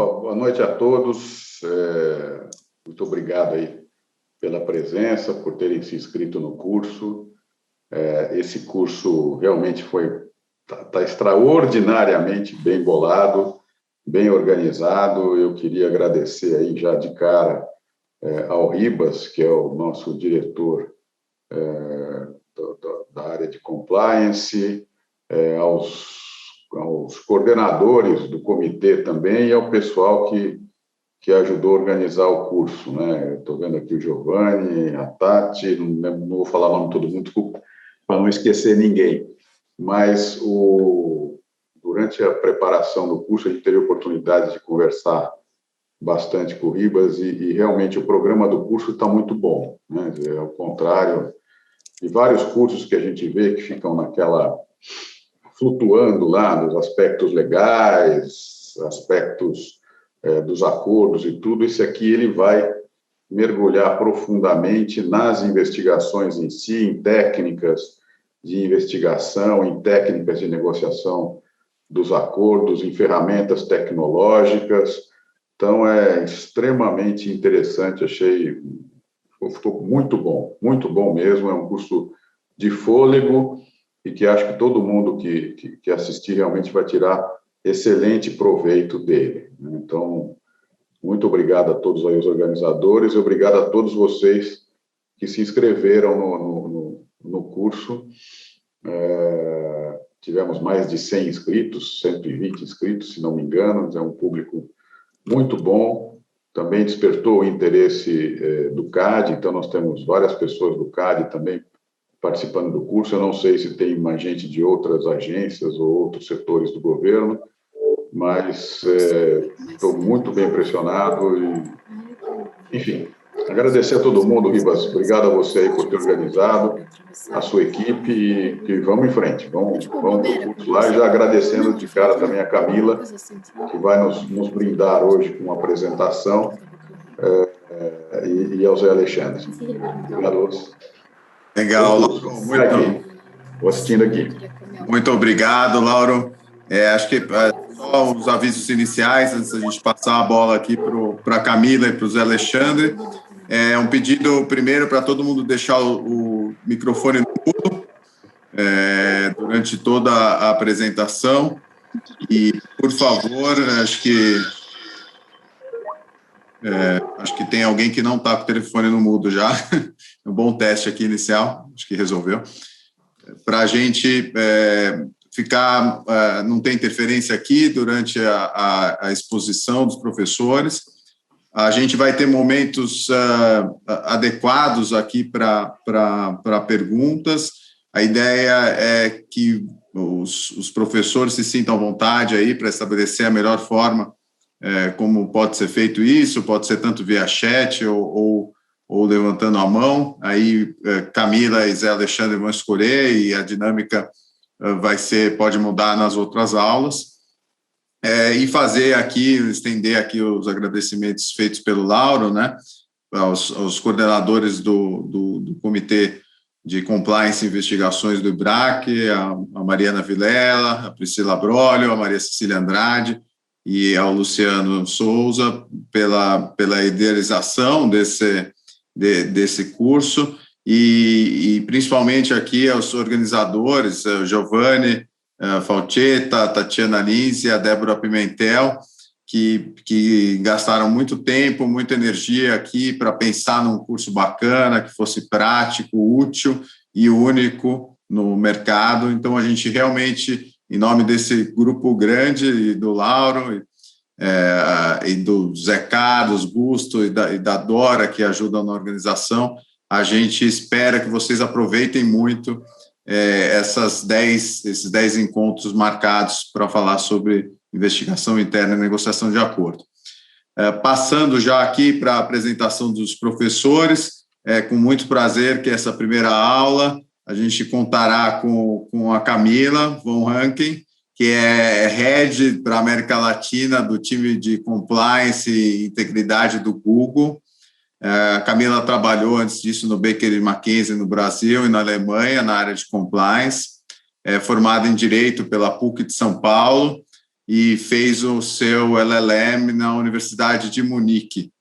boa noite a todos. Muito obrigado aí pela presença, por terem se inscrito no curso. Esse curso realmente está extraordinariamente bem bolado, bem organizado. Eu queria agradecer aí já de cara ao Ribas, que é o nosso diretor da área de compliance, aos coordenadores do comitê também e ao pessoal que ajudou a organizar o curso, né? Estou vendo aqui o Giovanni, a Tati, não vou falar o nome de todo mundo, desculpa, para não esquecer ninguém. Mas durante a preparação do curso, a gente teve a oportunidade de conversar bastante com o Ribas e realmente o programa do curso está muito bom, né? Ao contrário de vários cursos que a gente vê que ficam flutuando lá nos aspectos legais, aspectos dos acordos e tudo, esse aqui ele vai mergulhar profundamente nas investigações em si, em técnicas de investigação, em técnicas de negociação dos acordos, em ferramentas tecnológicas. Então, é extremamente interessante, ficou muito bom mesmo, é um curso de fôlego e que acho que todo mundo que assistir realmente vai tirar excelente proveito dele. Então, muito obrigado a todos aí os organizadores e obrigado a todos vocês que se inscreveram no curso. Tivemos mais de 100 inscritos, 120 inscritos, se não me engano, é um público muito bom. Também despertou o interesse do CAD, então nós temos várias pessoas do CAD também participando do curso. Eu não sei se tem mais gente de outras agências ou outros setores do governo, mas estou muito bem impressionado e, enfim, agradecer a todo mundo, Ribas. Obrigado a você aí por ter organizado, a sua equipe e vamos em frente. Vamos para o curso lá e já agradecendo de cara também a Camila, que vai nos brindar hoje com uma apresentação, e ao Zé Alexandre. Obrigado a você. Legal, Lauro. Estou assistindo aqui. Muito obrigado, Lauro. Acho que só os avisos iniciais, antes da gente passar a bola aqui para a Camila e para o Zé Alexandre. Um pedido, primeiro, para todo mundo deixar o microfone no mudo durante toda a apresentação. E, por favor, acho que tem alguém que não está com o telefone no mudo já. Um bom teste aqui inicial, acho que resolveu. Para a gente ficar, não ter interferência aqui durante a exposição dos professores. A gente vai ter momentos adequados aqui para perguntas. A ideia é que os professores se sintam à vontade aí para estabelecer a melhor forma como pode ser feito isso, pode ser tanto via chat ou levantando a mão. Aí Camila e Zé Alexandre vão escolher e a dinâmica pode mudar nas outras aulas. E estender aqui os agradecimentos feitos pelo Lauro, né, aos coordenadores do Comitê de Compliance e Investigações do IBRAC, a Mariana Vilela, a Priscila Brolio, a Maria Cecília Andrade e ao Luciano Souza pela idealização desse curso e principalmente aqui aos organizadores, o Giovanni Falchetta, a Tatiana Lins e a Débora Pimentel, que gastaram muito tempo, muita energia aqui para pensar num curso bacana, que fosse prático, útil e único no mercado. Então, a gente realmente, em nome desse grupo grande, e do Lauro, e do Zé Carlos Busto e da Dora, que ajudam na organização, a gente espera que vocês aproveitem muito esses 10 encontros marcados para falar sobre investigação interna e negociação de acordo. Passando já aqui para a apresentação dos professores, com muito prazer que essa primeira aula a gente contará com a Camila von Ranken, que é Head para a América Latina do time de Compliance e Integridade do Google. A Camila trabalhou antes disso no Baker McKenzie no Brasil e na Alemanha, na área de Compliance. É formada em Direito pela PUC de São Paulo e fez o seu LLM na Universidade de Munique.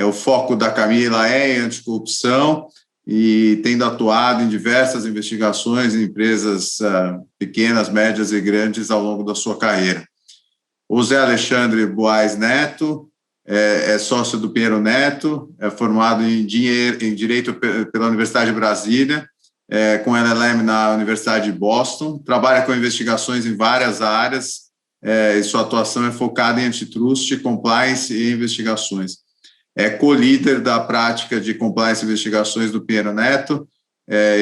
O foco da Camila é em anticorrupção e tendo atuado em diversas investigações em empresas pequenas, médias e grandes ao longo da sua carreira. O Zé Alexandre Buais Neto é sócio do Pinheiro Neto, é formado em Direito pela Universidade de Brasília, com LLM na Universidade de Boston, trabalha com investigações em várias áreas, e sua atuação é focada em antitrust, compliance e investigações. É co-líder da prática de compliance e investigações do Pinheiro Neto,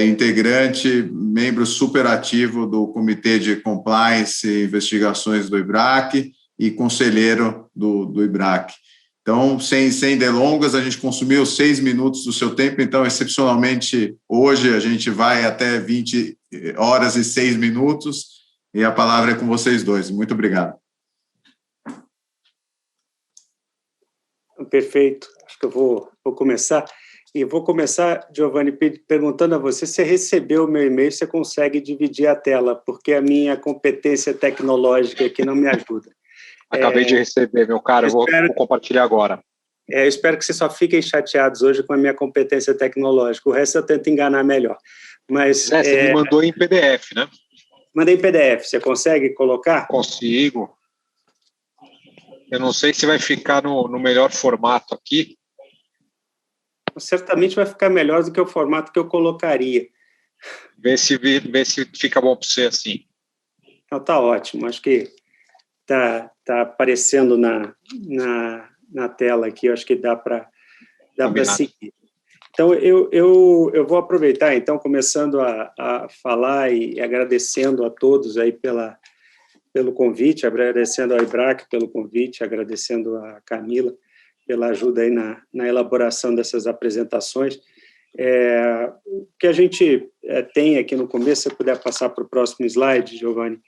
integrante, membro superativo do Comitê de Compliance e Investigações do IBRAC e conselheiro do IBRAC. Então, sem delongas, a gente consumiu 6 minutos do seu tempo, então, excepcionalmente, hoje a gente vai até 20 horas e 6 minutos, e a palavra é com vocês dois. Muito obrigado. Perfeito. Acho que eu vou começar. E vou começar, Giovanni, perguntando a você se recebeu o meu e-mail, se você consegue dividir a tela, porque a minha competência tecnológica aqui não me ajuda. Acabei de receber, meu caro, vou compartilhar agora. Eu espero que vocês só fiquem chateados hoje com a minha competência tecnológica, o resto eu tento enganar melhor. Mas, você me mandou em PDF, né? Mandei em PDF, você consegue colocar? Consigo. Eu não sei se vai ficar no melhor formato aqui. Certamente vai ficar melhor do que o formato que eu colocaria. Vê se fica bom para você assim. Então, tá ótimo, acho que tá aparecendo na tela aqui, eu acho que dá para seguir. Então, eu vou aproveitar, então, começando a falar e agradecendo a todos aí pelo convite, agradecendo ao IBRAC pelo convite, agradecendo a Camila pela ajuda aí na elaboração dessas apresentações. O que a gente tem aqui no começo, se eu puder passar para o próximo slide, Giovanni,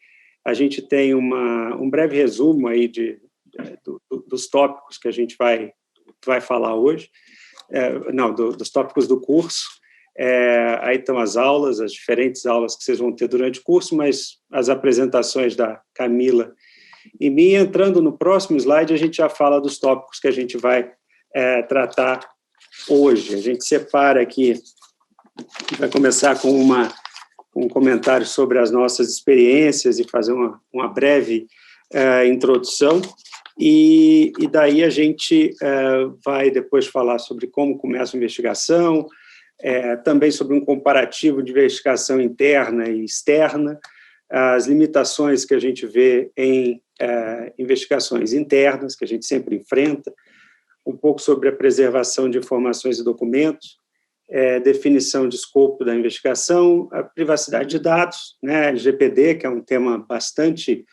a gente tem um breve resumo aí dos tópicos que a gente vai falar hoje, dos tópicos do curso. Aí estão as aulas, as diferentes aulas que vocês vão ter durante o curso, mas as apresentações da Camila e minha. Entrando no próximo slide, a gente já fala dos tópicos que a gente vai tratar hoje. A gente separa aqui, vai começar com um comentário sobre as nossas experiências e fazer uma breve introdução, e daí a gente vai depois falar sobre como começa a investigação, também sobre um comparativo de investigação interna e externa, as limitações que a gente vê em investigações internas, que a gente sempre enfrenta, um pouco sobre a preservação de informações e documentos, definição de escopo da investigação, a privacidade de dados, né, LGPD, que é um tema bastante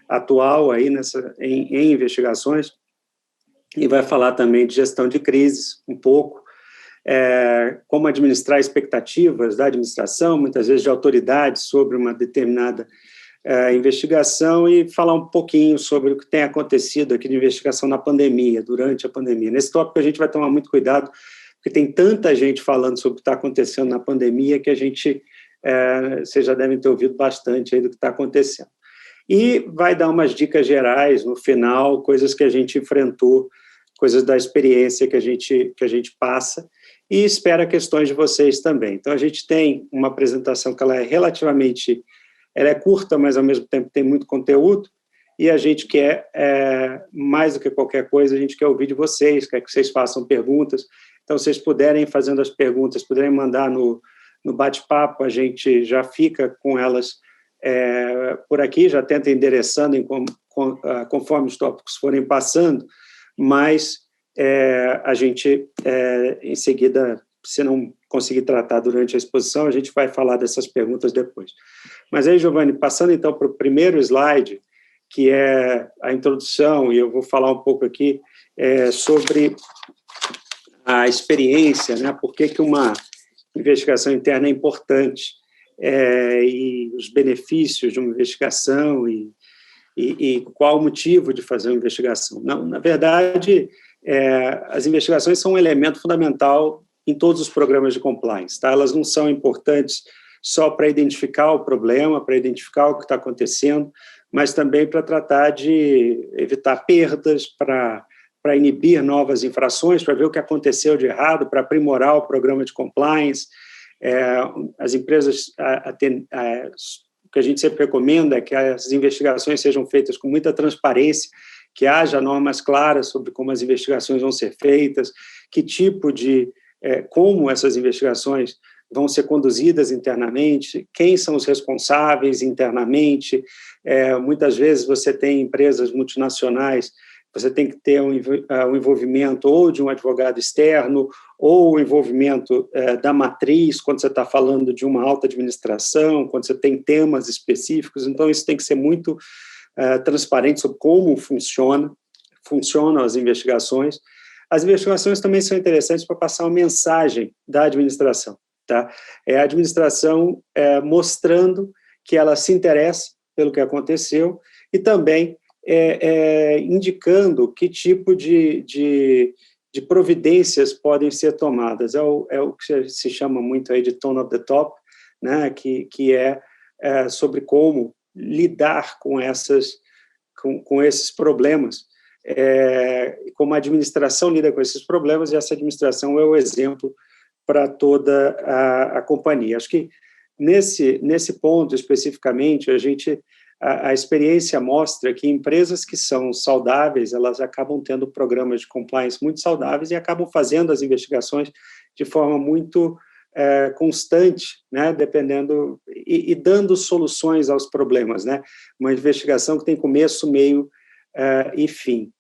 atual aí em investigações, e vai falar também de gestão de crises, um pouco, como administrar expectativas da administração, muitas vezes de autoridades, sobre uma determinada investigação, e falar um pouquinho sobre o que tem acontecido aqui de investigação na pandemia, durante a pandemia. Nesse tópico a gente vai tomar muito cuidado, porque tem tanta gente falando sobre o que está acontecendo na pandemia que a gente, vocês já devem ter ouvido bastante aí do que está acontecendo. E vai dar umas dicas gerais no final, coisas que a gente enfrentou, coisas da experiência que a gente passa, e espera questões de vocês também. Então, a gente tem uma apresentação que ela é curta, mas ao mesmo tempo tem muito conteúdo, e a gente quer, mais do que qualquer coisa, a gente quer ouvir de vocês, quer que vocês façam perguntas. Então, se vocês puderem fazendo as perguntas, puderem mandar no bate-papo, a gente já fica com elas por aqui, já tenta endereçando conforme os tópicos forem passando, mas a gente, em seguida, se não conseguir tratar durante a exposição, a gente vai falar dessas perguntas depois. Mas aí, Giovanni, passando então para o primeiro slide, que é a introdução, e eu vou falar um pouco aqui sobre a experiência, né? Por que uma investigação interna é importante, e os benefícios de uma investigação e qual o motivo de fazer uma investigação. Não, na verdade, as investigações são um elemento fundamental em todos os programas de compliance, tá? Elas não são importantes só para identificar o problema, para identificar o que está acontecendo, mas também para tratar de evitar perdas, para inibir novas infrações, para ver o que aconteceu de errado, para aprimorar o programa de compliance. As empresas, o que a gente sempre recomenda é que as investigações sejam feitas com muita transparência, que haja normas claras sobre como as investigações vão ser feitas, que tipo de, como essas investigações vão ser conduzidas internamente, quem são os responsáveis internamente. Muitas vezes você tem empresas multinacionais, você tem que ter um envolvimento ou de um advogado externo, ou o envolvimento da matriz, quando você está falando de uma alta administração, quando você tem temas específicos. Então, isso tem que ser muito transparente sobre como funcionam as investigações. As investigações também são interessantes para passar uma mensagem da administração. Tá? É a administração mostrando que ela se interessa pelo que aconteceu e também indicando que tipo de providências podem ser tomadas. É o que se chama muito aí de tone of the top, né? que é sobre como lidar com esses problemas, como a administração lida com esses problemas, e essa administração é o exemplo para toda a companhia. Acho que nesse ponto especificamente, a experiência mostra que empresas que são saudáveis, elas acabam tendo programas de compliance muito saudáveis e acabam fazendo as investigações de forma muito constante, né, dependendo e dando soluções aos problemas, né? Uma investigação que tem começo, meio e fim.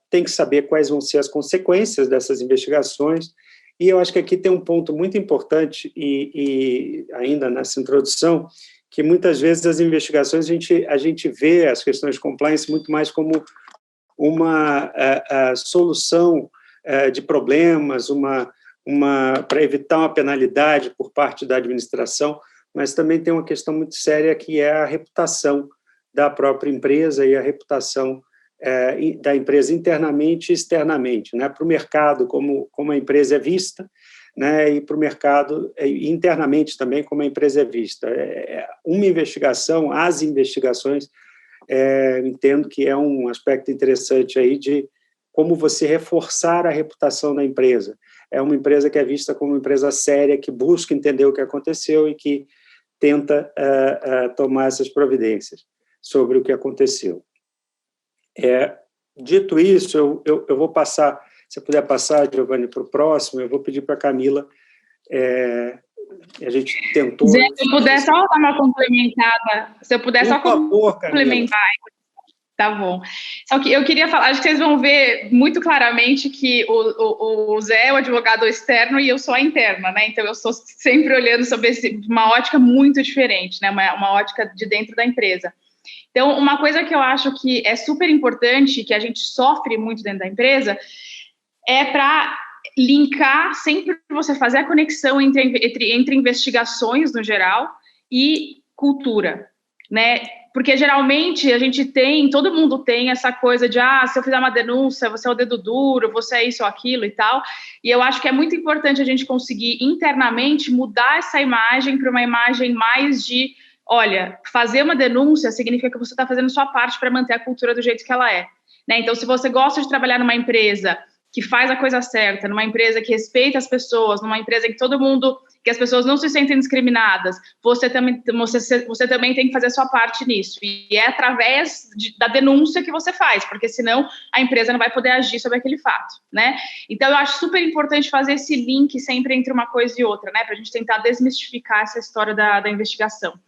Tem que saber quais vão ser as consequências dessas investigações, e eu acho que aqui tem um ponto muito importante, e ainda nessa introdução, que muitas vezes as investigações a gente vê as questões de compliance muito mais como uma solução de problemas, para evitar uma penalidade por parte da administração, mas também tem uma questão muito séria que é a reputação da própria empresa e a reputação da empresa internamente e externamente, né? Para o mercado, como a empresa é vista, né? E para o mercado internamente também, como a empresa é vista. Uma investigação, as investigações, entendo que é um aspecto interessante aí de como você reforçar a reputação da empresa. É uma empresa que é vista como uma empresa séria, que busca entender o que aconteceu e que tenta tomar essas providências sobre o que aconteceu. Dito isso, eu vou passar, se eu puder passar, Giovanni, para o próximo, eu vou pedir para a Camila, a gente tentou... Zé, se eu puder só dar uma complementada, complementar... Tá bom. Só que eu queria falar, acho que vocês vão ver muito claramente que o Zé é o advogado externo e eu sou a interna, né? Então, eu estou sempre olhando sobre uma ótica muito diferente, né? Uma ótica de dentro da empresa. Então, uma coisa que eu acho que é super importante, que a gente sofre muito dentro da empresa, é para linkar, sempre você fazer a conexão entre investigações, no geral, e cultura, né? Porque, geralmente, todo mundo tem essa coisa de, se eu fizer uma denúncia, você é o dedo duro, você é isso ou aquilo e tal, e eu acho que é muito importante a gente conseguir, internamente, mudar essa imagem para uma imagem mais de, olha, fazer uma denúncia significa que você está fazendo sua parte para manter a cultura do jeito que ela é, né? Então, se você gosta de trabalhar numa empresa que faz a coisa certa, numa empresa que respeita as pessoas, numa empresa que as pessoas não se sentem discriminadas, você também tem que fazer a sua parte nisso. E é através da denúncia que você faz, porque senão a empresa não vai poder agir sobre aquele fato, né? Então, eu acho super importante fazer esse link sempre entre uma coisa e outra, né? Para a gente tentar desmistificar essa história da investigação.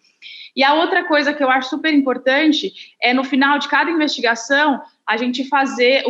E a outra coisa que eu acho super importante é, no final de cada investigação, a gente fazer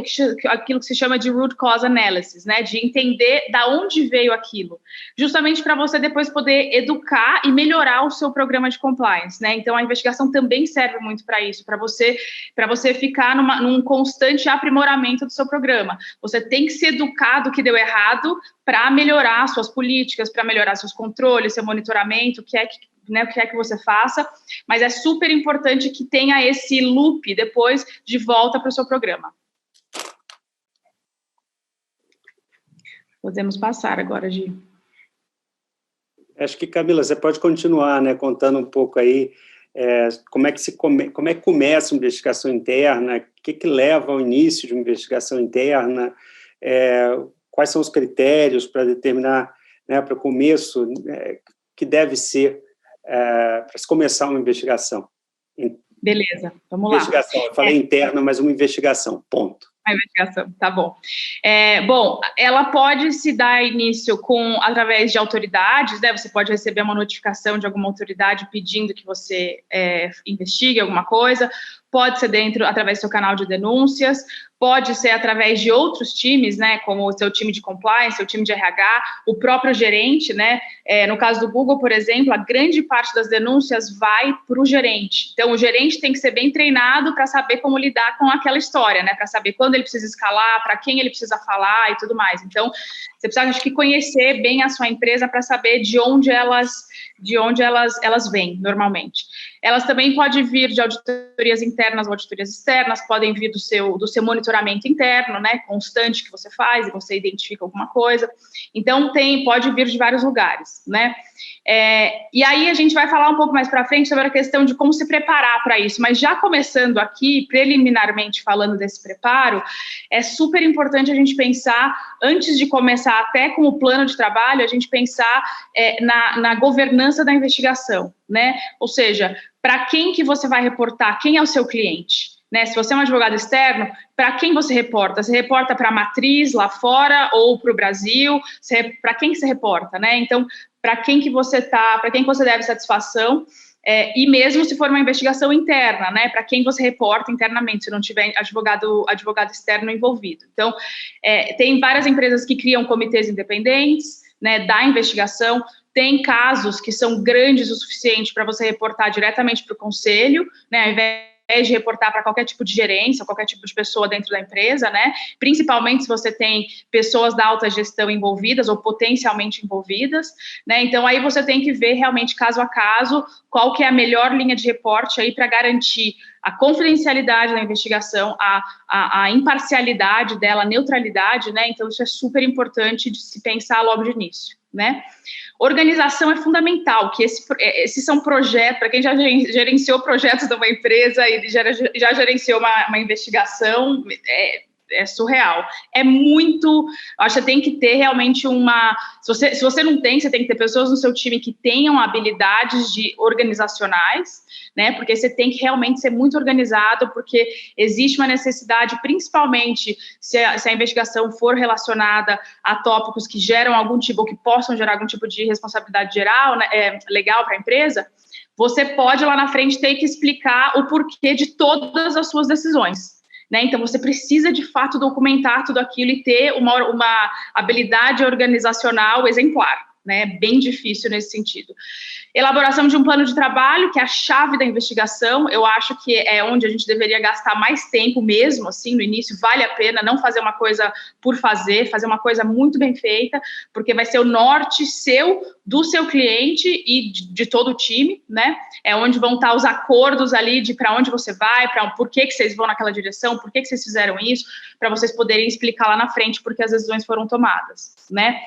aquilo que se chama de root cause analysis, né? De entender da onde veio aquilo, justamente para você depois poder educar e melhorar o seu programa de compliance, né? Então, a investigação também serve muito para isso, para você ficar num constante aprimoramento do seu programa. Você tem que se educar do que deu errado para melhorar suas políticas, para melhorar seus controles, seu monitoramento, o que é que você faça, mas é super importante que tenha esse loop depois de volta para o seu programa. Podemos passar agora, Gi. Acho que, Camila, você pode continuar, né, contando um pouco aí como é que começa uma investigação interna, o que leva ao início de uma investigação interna, quais são os critérios para determinar, né, para o começo, que deve ser para se começar uma investigação. Beleza, vamos lá. Investigação, eu falei interna, mas uma investigação, ponto. A investigação, tá bom. Bom, ela pode se dar início através de autoridades, né? Você pode receber uma notificação de alguma autoridade pedindo que você investigue alguma coisa, pode ser através do seu canal de denúncias, pode ser através de outros times, né, como o seu time de compliance, seu time de RH, o próprio gerente, né, no caso do Google, por exemplo, a grande parte das denúncias vai para o gerente. Então, o gerente tem que ser bem treinado para saber como lidar com aquela história, né, para saber quando ele precisa escalar, para quem ele precisa falar e tudo mais. Então, você precisa, acho que, conhecer bem a sua empresa para saber de onde elas vêm, normalmente. Elas também podem vir de auditorias internas ou auditoриas externas, podem vir do seu monitoramento interno, né, constante que você faz e você identifica alguma coisa. Então, pode vir de vários lugares, né. E aí a gente vai falar um pouco mais para frente sobre a questão de como se preparar para isso, mas já começando aqui, preliminarmente falando desse preparo, é super importante a gente pensar, antes de começar até com o plano de trabalho, a gente pensar na governança da investigação, né, ou seja, para quem que você vai reportar, quem é o seu cliente, né? Se você é um advogado externo, para quem você reporta? Você reporta para a matriz lá fora ou para o Brasil? Para quem que você reporta, né? Então, para quem que você deve satisfação, e mesmo se for uma investigação interna, né? Para quem você reporta internamente, se não tiver advogado externo envolvido. Então, tem várias empresas que criam comitês independentes, né, da investigação. Tem casos que são grandes o suficiente para você reportar diretamente para o conselho, né, ao invés de reportar para qualquer tipo de gerência, qualquer tipo de pessoa dentro da empresa, né, principalmente se você tem pessoas da alta gestão envolvidas ou potencialmente envolvidas, né, então aí você tem que ver realmente caso a caso qual que é a melhor linha de reporte aí para garantir a confidencialidade da investigação, a imparcialidade dela, a neutralidade, né, então isso é super importante de se pensar logo de início, né. Organização é fundamental, que esses são projetos, para quem já gerenciou projetos de uma empresa e já gerenciou uma investigação, é surreal. É muito, acho que você tem que ter realmente se você não tem, você tem que ter pessoas no seu time que tenham habilidades organizacionais, né, porque você tem que realmente ser muito organizado, porque existe uma necessidade, principalmente se a investigação for relacionada a tópicos que geram algum tipo, ou que possam gerar algum tipo de responsabilidade geral, né, legal para a empresa, você pode lá na frente ter que explicar o porquê de todas as suas decisões. Né? Então, você precisa, de fato, documentar tudo aquilo e ter uma habilidade organizacional exemplar, né? Bem difícil nesse sentido. Elaboração de um plano de trabalho, que é a chave da investigação. Eu acho que é onde a gente deveria gastar mais tempo mesmo, assim, no início. Vale a pena não fazer uma coisa por fazer uma coisa muito bem feita, porque vai ser o norte do seu cliente e de todo o time, né? É onde vão estar os acordos ali de para onde você vai, por que vocês vão naquela direção, por que vocês fizeram isso, para vocês poderem explicar lá na frente porque as decisões foram tomadas, né?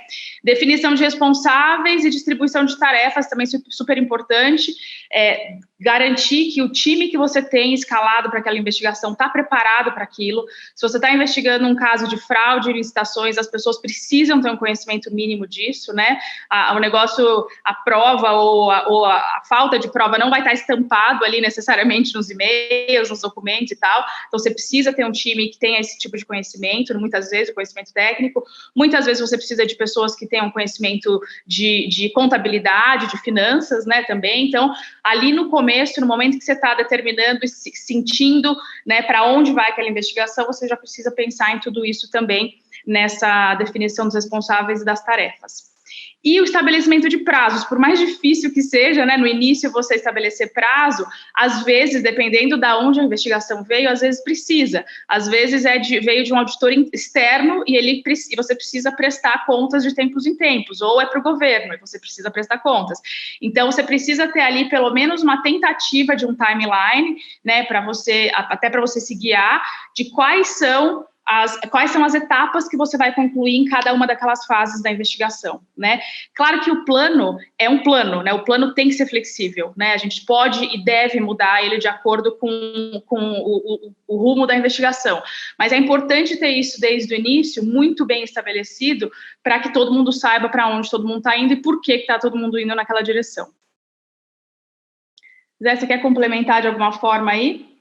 Definição de responsáveis e distribuição de tarefas, também super importante. Garantir que o time que você tem escalado para aquela investigação está preparado para aquilo. Se você está investigando um caso de fraude e licitações, as pessoas precisam ter um conhecimento mínimo disso, né? O negócio, a prova ou a falta de prova não vai estar estampado ali necessariamente nos e-mails, nos documentos e tal. Então, você precisa ter um time que tenha esse tipo de conhecimento, muitas vezes o conhecimento técnico. Muitas vezes você precisa de pessoas que tenham conhecimento de contabilidade, de finanças, né, também. Então, ali no começo, no momento que você está determinando e sentindo, né, para onde vai aquela investigação, você já precisa pensar em tudo isso também nessa definição dos responsáveis e das tarefas. E o estabelecimento de prazos, por mais difícil que seja, né, no início você estabelecer prazo, às vezes, dependendo de onde a investigação veio, às vezes precisa. Às vezes veio de um auditor externo e você precisa prestar contas de tempos em tempos, ou é para o governo e você precisa prestar contas. Então, você precisa ter ali pelo menos uma tentativa de um timeline, né, até para você se guiar de quais são quais são as etapas que você vai concluir em cada uma daquelas fases da investigação, né? Claro que o plano é um plano, né? O plano tem que ser flexível, né? A gente pode e deve mudar ele de acordo com o rumo da investigação, mas é importante ter isso desde o início muito bem estabelecido para que todo mundo saiba para onde todo mundo está indo e por que está todo mundo indo naquela direção. Zé, você quer complementar de alguma forma aí?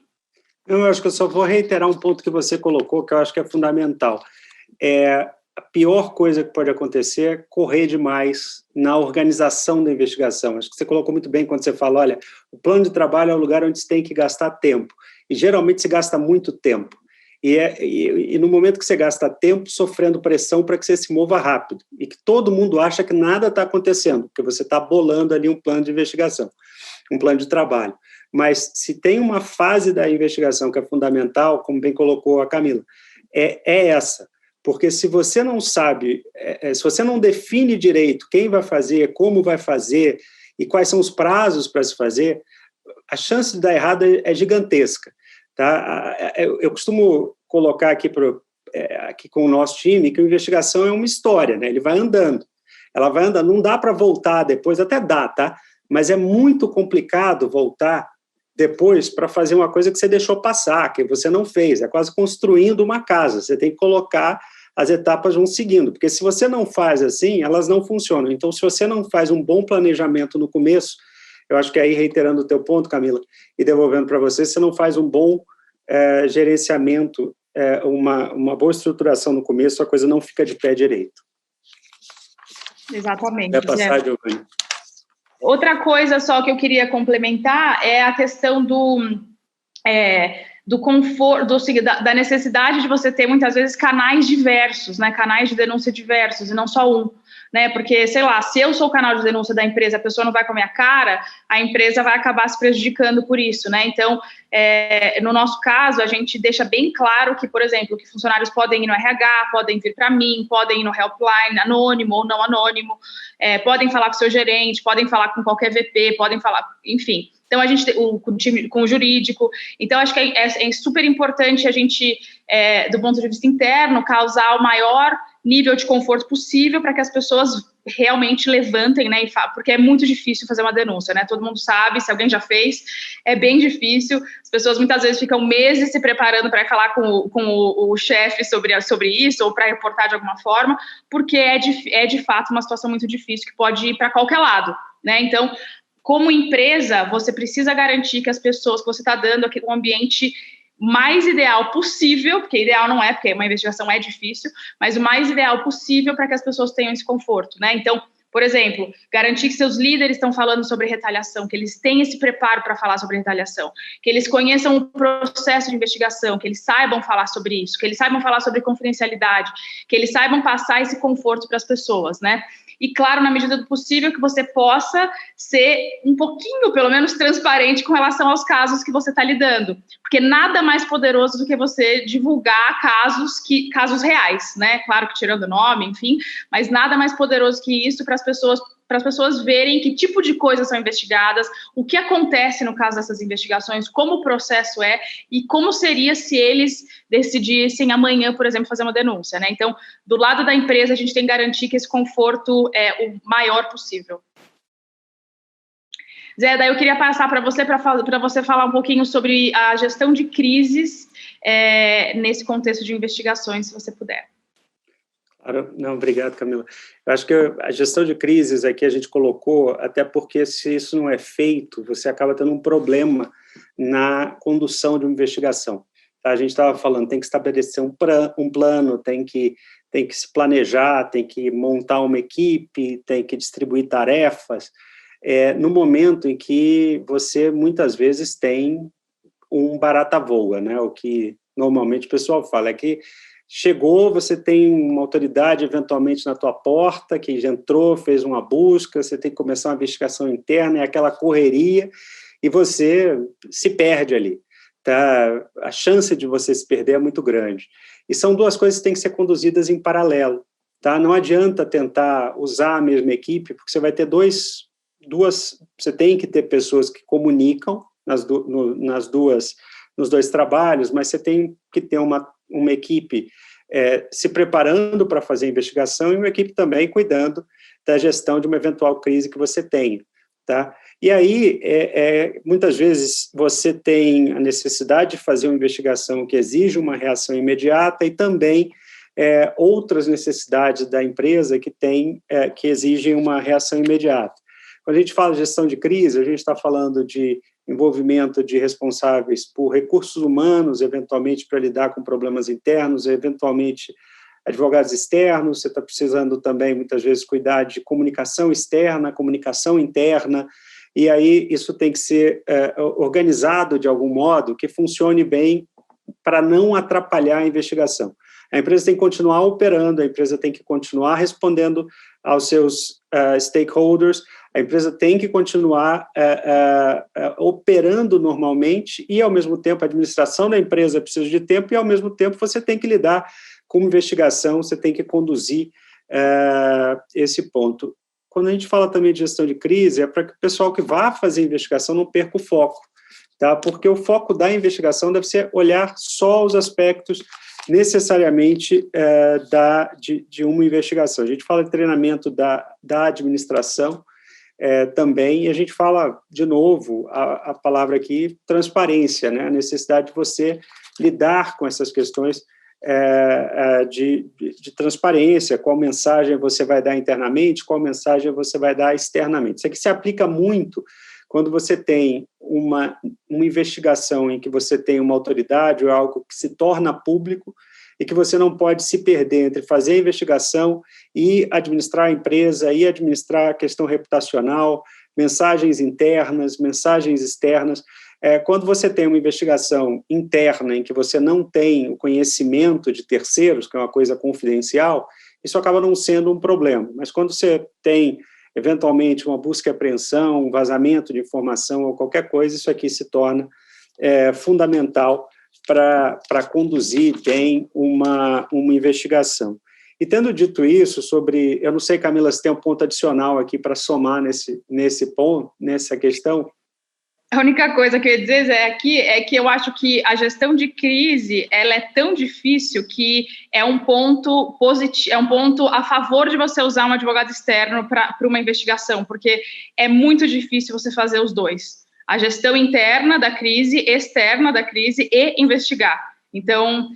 Eu acho que eu só vou reiterar um ponto que você colocou, que eu acho que é fundamental. A pior coisa que pode acontecer é correr demais na organização da investigação. Acho que você colocou muito bem quando você fala, olha, o plano de trabalho é o lugar onde se tem que gastar tempo. E geralmente se gasta muito tempo. E no momento que você gasta tempo, sofrendo pressão para que você se mova rápido. E que todo mundo acha que nada está acontecendo, porque você está bolando ali um plano de investigação, um plano de trabalho. Mas se tem uma fase da investigação que é fundamental, como bem colocou a Camila, é essa. Porque se você não sabe, se você não define direito quem vai fazer, como vai fazer e quais são os prazos para se fazer, a chance de dar errado é gigantesca. Tá? Eu costumo colocar aqui com o nosso time que a investigação é uma história, né? Ele vai andando. Ela vai andando, não dá para voltar depois, até dá, tá? Mas é muito complicado voltar depois para fazer uma coisa que você deixou passar, que você não fez. É quase construindo uma casa. Você tem que colocar as etapas vão seguindo, porque se você não faz assim, elas não funcionam. Então, se você não faz um bom planejamento no começo, eu acho que aí, reiterando o teu ponto, Camila, e devolvendo para você não faz um bom gerenciamento, uma boa estruturação no começo, a coisa não fica de pé direito. Exatamente. Vai passar, Giovanni. Outra coisa só que eu queria complementar é a questão do conforto, da necessidade de você ter, muitas vezes, canais diversos, né, canais de denúncia diversos, e não só um, né, porque, sei lá, se eu sou o canal de denúncia da empresa, a pessoa não vai com a minha cara, a empresa vai acabar se prejudicando por isso, né, então, no nosso caso, a gente deixa bem claro que, por exemplo, que funcionários podem ir no RH, podem vir para mim, podem ir no helpline, anônimo ou não anônimo, podem falar com o seu gerente, podem falar com qualquer VP, podem falar, enfim. Então, a gente tem com o jurídico. Então, acho que é super importante a gente, do ponto de vista interno, causar o maior nível de conforto possível para que as pessoas realmente levantem, né? Porque é muito difícil fazer uma denúncia, né? Todo mundo sabe, se alguém já fez, é bem difícil. As pessoas muitas vezes ficam meses se preparando para falar com o chefe sobre isso, ou para reportar de alguma forma, porque é de fato uma situação muito difícil que pode ir para qualquer lado, né? Então, como empresa, você precisa garantir que as pessoas que você está dando um ambiente mais ideal possível, porque ideal não é, porque uma investigação é difícil, mas o mais ideal possível para que as pessoas tenham esse conforto, né? Então, por exemplo, garantir que seus líderes estão falando sobre retaliação, que eles tenham esse preparo para falar sobre retaliação, que eles conheçam o processo de investigação, que eles saibam falar sobre isso, que eles saibam falar sobre confidencialidade, que eles saibam passar esse conforto para as pessoas, né? E, claro, na medida do possível, que você possa ser um pouquinho, pelo menos, transparente com relação aos casos que você está lidando. Porque nada mais poderoso do que você divulgar casos reais, né? Claro que tirando o nome, enfim, mas nada mais poderoso que isso para as pessoas verem que tipo de coisas são investigadas, o que acontece no caso dessas investigações, como o processo é e como seria se eles decidissem amanhã, por exemplo, fazer uma denúncia, né? Então, do lado da empresa, a gente tem que garantir que esse conforto é o maior possível. Zé, daí eu queria passar para você falar um pouquinho sobre a gestão de crises nesse contexto de investigações, se você puder. Claro, não, obrigado, Camila. Eu acho que a gestão de crises aqui a gente colocou, até porque se isso não é feito, você acaba tendo um problema na condução de uma investigação. Tá? A gente estava falando, tem que estabelecer um plano, tem que se planejar, tem que montar uma equipe, tem que distribuir tarefas, no momento em que você, muitas vezes, tem um barata-voa, né? O que normalmente o pessoal fala é que chegou, você tem uma autoridade eventualmente na tua porta, que já entrou, fez uma busca, você tem que começar uma investigação interna, é aquela correria, e você se perde ali. Tá? A chance de você se perder é muito grande. E são duas coisas que têm que ser conduzidas em paralelo. Tá? Não adianta tentar usar a mesma equipe, porque você vai ter você tem que ter pessoas que comunicam nos dois trabalhos, mas você tem que ter uma uma equipe se preparando para fazer a investigação e uma equipe também cuidando da gestão de uma eventual crise que você tenha, tá? E aí, muitas vezes, você tem a necessidade de fazer uma investigação que exige uma reação imediata e também outras necessidades da empresa que exigem uma reação imediata. Quando a gente fala de gestão de crise, a gente está falando de envolvimento de responsáveis por recursos humanos, eventualmente para lidar com problemas internos, eventualmente advogados externos, você está precisando também, muitas vezes, cuidar de comunicação externa, comunicação interna, e aí isso tem que ser organizado de algum modo que funcione bem para não atrapalhar a investigação. A empresa tem que continuar operando, a empresa tem que continuar respondendo aos seus stakeholders, a empresa tem que continuar operando normalmente e, ao mesmo tempo, a administração da empresa precisa de tempo e, ao mesmo tempo, você tem que lidar com investigação, você tem que conduzir esse ponto. Quando a gente fala também de gestão de crise, é para que o pessoal que vá fazer investigação não perca o foco, tá? Porque o foco da investigação deve ser olhar só os aspectos necessariamente de uma investigação. A gente fala de treinamento da administração também, e a gente fala, de novo, a palavra aqui, transparência, né? A necessidade de você lidar com essas questões de transparência, qual mensagem você vai dar internamente, qual mensagem você vai dar externamente. Isso aqui se aplica muito quando você tem uma investigação em que você tem uma autoridade ou algo que se torna público e que você não pode se perder entre fazer a investigação e administrar a empresa, e administrar a questão reputacional, mensagens internas, mensagens externas. Quando você tem uma investigação interna em que você não tem o conhecimento de terceiros, que é uma coisa confidencial, isso acaba não sendo um problema. Mas quando você tem, eventualmente, uma busca e apreensão, um vazamento de informação ou qualquer coisa, isso aqui se torna fundamental para conduzir bem uma investigação. E tendo dito isso, eu não sei, Camila, se tem um ponto adicional aqui para somar nesse ponto, nessa questão. A única coisa que eu ia dizer é que eu acho que a gestão de crise ela é tão difícil que é um ponto positivo, é um ponto a favor de você usar um advogado externo para uma investigação, porque é muito difícil você fazer os dois. A gestão interna da crise, externa da crise e investigar. Então,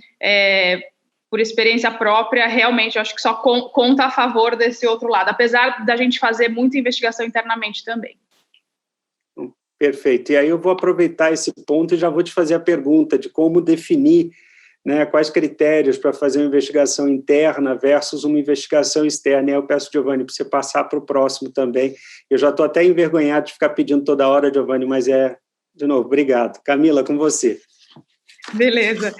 por experiência própria, realmente, eu acho que só conta a favor desse outro lado, apesar da gente fazer muita investigação internamente também. Perfeito. E aí eu vou aproveitar esse ponto e já vou te fazer a pergunta de como definir, né, quais critérios para fazer uma investigação interna versus uma investigação externa. E aí eu peço, Giovanni, para você passar para o próximo também. Eu já estou até envergonhado de ficar pedindo toda hora, Giovanni, mas de novo, obrigado. Camila, com você. Beleza.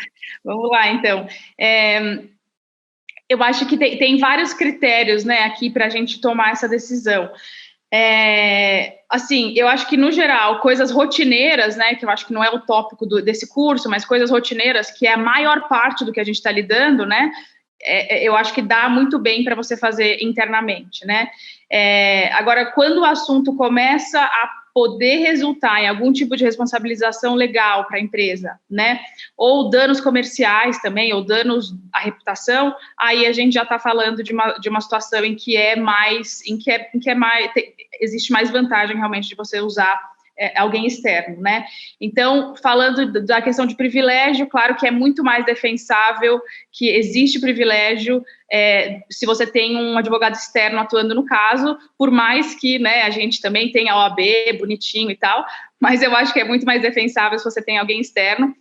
Vamos lá, então. Eu acho que tem vários critérios, né, aqui para a gente tomar essa decisão. Assim, eu acho que, no geral, coisas rotineiras, né, que eu acho que não é o tópico desse curso, mas coisas rotineiras, que é a maior parte do que a gente está lidando, né, eu acho que dá muito bem para você fazer internamente, né. Agora, quando o assunto começa a poder resultar em algum tipo de responsabilização legal para a empresa, né, ou danos comerciais também, ou danos à reputação, aí a gente já está falando de uma situação em que existe mais vantagem realmente de você usar alguém externo, né? Então, falando da questão de privilégio, claro que é muito mais defensável, que existe privilégio se você tem um advogado externo atuando no caso, por mais que, né, a gente também tenha a OAB bonitinho e tal, mas eu acho que é muito mais defensável se você tem alguém externo,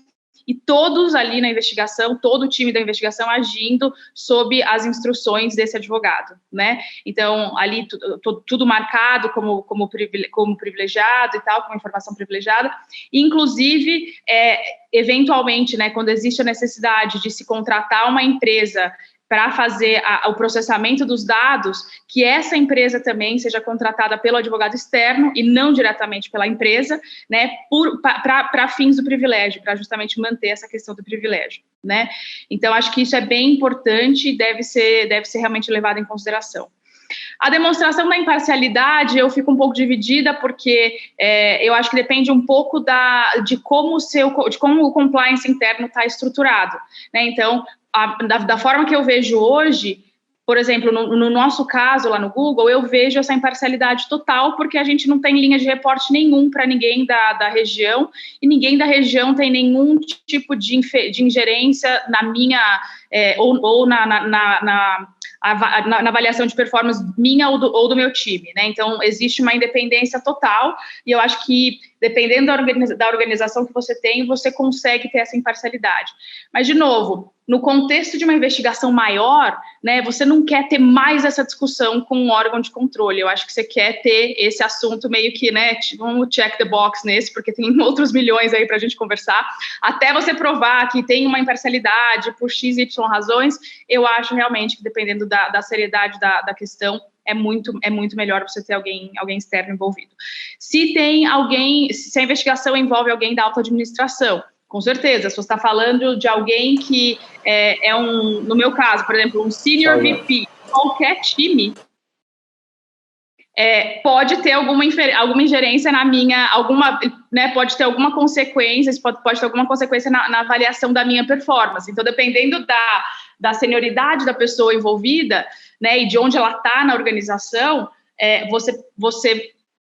e todos ali na investigação, todo o time da investigação agindo sob as instruções desse advogado, né? Então, ali tudo marcado como privilegiado e tal, como informação privilegiada, inclusive, eventualmente, né, quando existe a necessidade de se contratar uma empresa para fazer o processamento dos dados, que essa empresa também seja contratada pelo advogado externo e não diretamente pela empresa, né, para fins do privilégio, para justamente manter essa questão do privilégio, né. Então, acho que isso é bem importante e deve ser realmente levado em consideração. A demonstração da imparcialidade, eu fico um pouco dividida, porque eu acho que depende um pouco de como o compliance interno está estruturado, né? Então, da forma que eu vejo hoje, por exemplo, no nosso caso lá no Google, eu vejo essa imparcialidade total, porque a gente não tem linha de reporte nenhum para ninguém da região, e ninguém da região tem nenhum tipo de ingerência na minha, ou na avaliação de performance minha ou do meu time, né? Então, existe uma independência total, e eu acho que, dependendo da organização que você tem, você consegue ter essa imparcialidade. Mas, de novo, no contexto de uma investigação maior, né, você não quer ter mais essa discussão com um órgão de controle. Eu acho que você quer ter esse assunto meio que, né, vamos check the box nesse, porque tem outros milhões aí para a gente conversar. Até você provar que tem uma imparcialidade por X, Y razões, eu acho realmente que, dependendo da seriedade da questão, é muito melhor você ter alguém externo envolvido. Se a investigação envolve alguém da alta administração, com certeza, se você está falando de alguém que no meu caso, por exemplo, um senior VP, qualquer time, pode ter alguma ingerência na minha, pode ter alguma consequência, pode ter alguma consequência na avaliação da minha performance. Então, dependendo da senioridade da pessoa envolvida, né, e de onde ela está na organização, você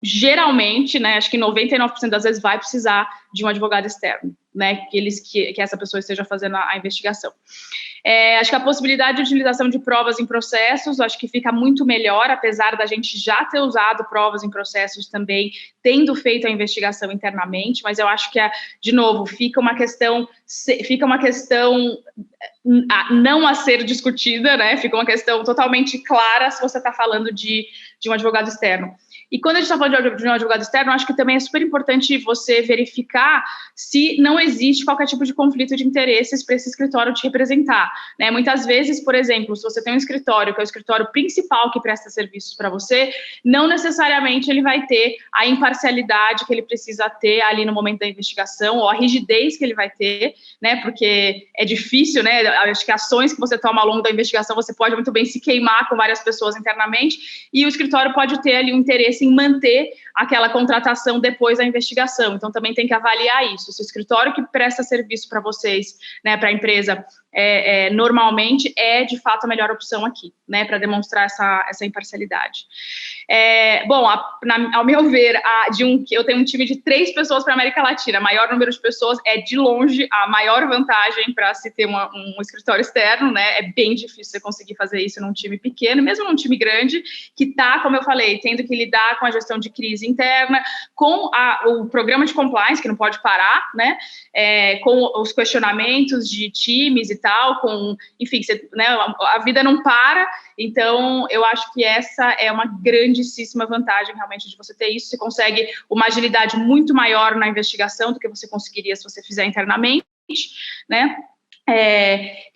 geralmente, né, acho que 99% das vezes vai precisar de um advogado externo, né, que essa pessoa esteja fazendo a investigação. Acho que a possibilidade de utilização de provas em processos, acho que fica muito melhor, apesar da gente já ter usado provas em processos também, tendo feito a investigação internamente, mas eu acho que, de novo, fica uma questão não a ser discutida, né, fica uma questão totalmente clara se você está falando de um advogado externo. E quando a gente está falando de um advogado externo, acho que também é super importante você verificar se não existe qualquer tipo de conflito de interesses para esse escritório te representar, né? Muitas vezes, por exemplo, se você tem um escritório que é o escritório principal que presta serviços para você, não necessariamente ele vai ter a imparcialidade que ele precisa ter ali no momento da investigação, ou a rigidez que ele vai ter, né? Porque é difícil, né? Acho que ações que você toma ao longo da investigação, você pode muito bem se queimar com várias pessoas internamente, e o escritório pode ter ali um interesse em manter aquela contratação depois da investigação. Então, também tem que avaliar isso. Se o escritório que presta serviço para vocês, né, para a empresa, normalmente de fato a melhor opção aqui, né, para demonstrar essa imparcialidade. Bom, ao meu ver, eu tenho um time de 3 pessoas para a América Latina. Maior número de pessoas é, de longe, a maior vantagem para se ter um escritório externo, né? É bem difícil você conseguir fazer isso num time pequeno, mesmo num time grande, que está, como eu falei, tendo que lidar com a gestão de crise interna, com o programa de compliance, que não pode parar, né? Com os questionamentos de times e tal, enfim, né, a vida não para. Então, eu acho que essa é uma grandíssima vantagem, realmente, de você ter isso. Você consegue uma agilidade muito maior na investigação do que você conseguiria se você fizer internamente, né?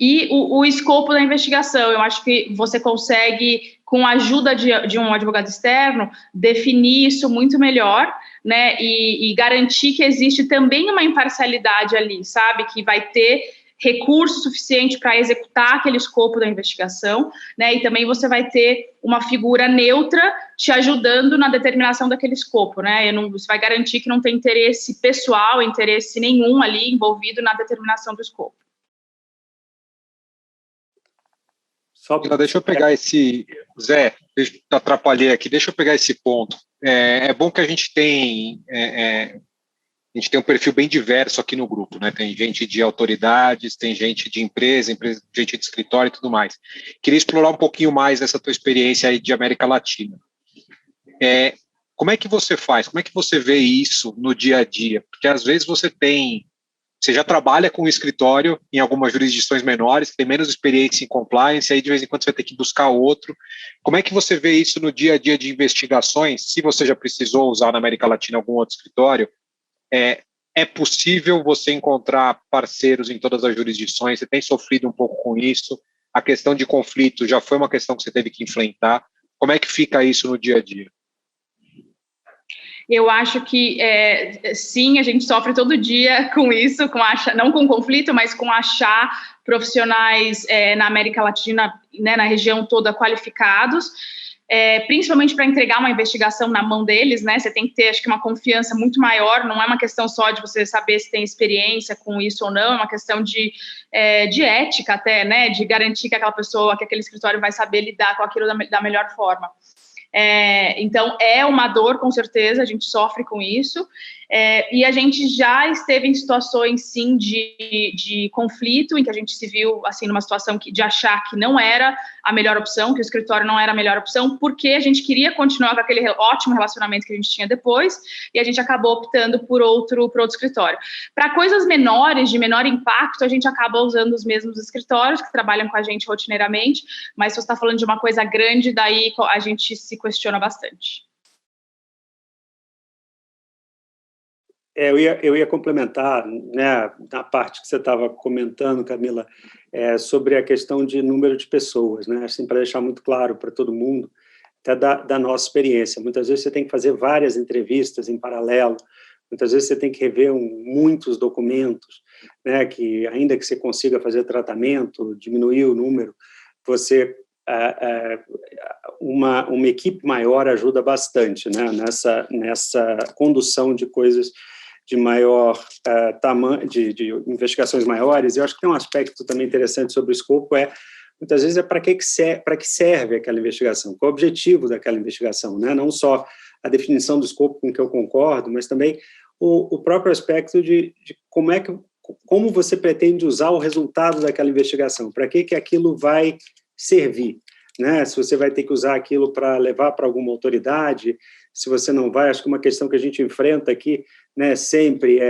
E o escopo da investigação, eu acho que você consegue, com a ajuda de um advogado externo, definir isso muito melhor, né? E garantir que existe também uma imparcialidade ali, sabe? Que vai ter recurso suficiente para executar aquele escopo da investigação, né? E também você vai ter uma figura neutra te ajudando na determinação daquele escopo, né? Você vai garantir que não tem interesse pessoal, interesse nenhum ali envolvido na determinação do escopo. Deixa eu pegar esse... Zé, eu atrapalhei aqui, deixa eu pegar esse ponto. É bom que a gente tem um perfil bem diverso aqui no grupo, né? Tem gente de autoridades, tem gente de empresa, gente de escritório e tudo mais. Queria explorar um pouquinho mais essa tua experiência aí de América Latina. Como é que você faz? Como é que você vê isso no dia a dia? Porque às vezes você já trabalha com um escritório em algumas jurisdições menores, tem menos experiência em compliance, aí de vez em quando você vai ter que buscar outro. Como é que você vê isso no dia a dia de investigações? Se você já precisou usar na América Latina algum outro escritório, é possível você encontrar parceiros em todas as jurisdições? Você tem sofrido um pouco com isso? A questão de conflito já foi uma questão que você teve que enfrentar? Como é que fica isso no dia a dia? Eu acho que, sim, a gente sofre todo dia com isso, não com conflito, mas com achar profissionais na América Latina, né, na região toda, qualificados. principalmente para entregar uma investigação na mão deles, né? Você tem que ter, acho que, uma confiança muito maior, não é uma questão só de você saber se tem experiência com isso ou não, é uma questão de ética até, né? De garantir que aquela pessoa, que aquele escritório vai saber lidar com aquilo da melhor forma. Então, é uma dor, com certeza, a gente sofre com isso, e a gente já esteve em situações, sim, de conflito, em que a gente se viu, assim, numa situação de achar que não era a melhor opção, que o escritório não era a melhor opção, porque a gente queria continuar com aquele ótimo relacionamento que a gente tinha depois, e a gente acabou optando por outro escritório. Para coisas menores, de menor impacto, a gente acaba usando os mesmos escritórios que trabalham com a gente rotineiramente, mas se você está falando de uma coisa grande, daí a gente se questiona bastante. Eu ia complementar, né, na parte que você estava comentando, Camila, sobre a questão de número de pessoas, né, assim, para deixar muito claro para todo mundo, até da nossa experiência. Muitas vezes você tem que fazer várias entrevistas em paralelo, muitas vezes você tem que rever muitos documentos, né, que ainda que você consiga fazer tratamento, diminuir o número, você... uma equipe maior ajuda bastante, né, nessa condução de coisas de maior tamanho, de investigações maiores. Eu acho que tem um aspecto também interessante sobre o escopo, muitas vezes para que serve aquela investigação, qual é o objetivo daquela investigação, né? Não só a definição do escopo com que eu concordo, mas também o próprio aspecto de como você pretende usar o resultado daquela investigação, para que aquilo vai servir, né? Se você vai ter que usar aquilo para levar para alguma autoridade, se você não vai, acho que uma questão que a gente enfrenta aqui, né, sempre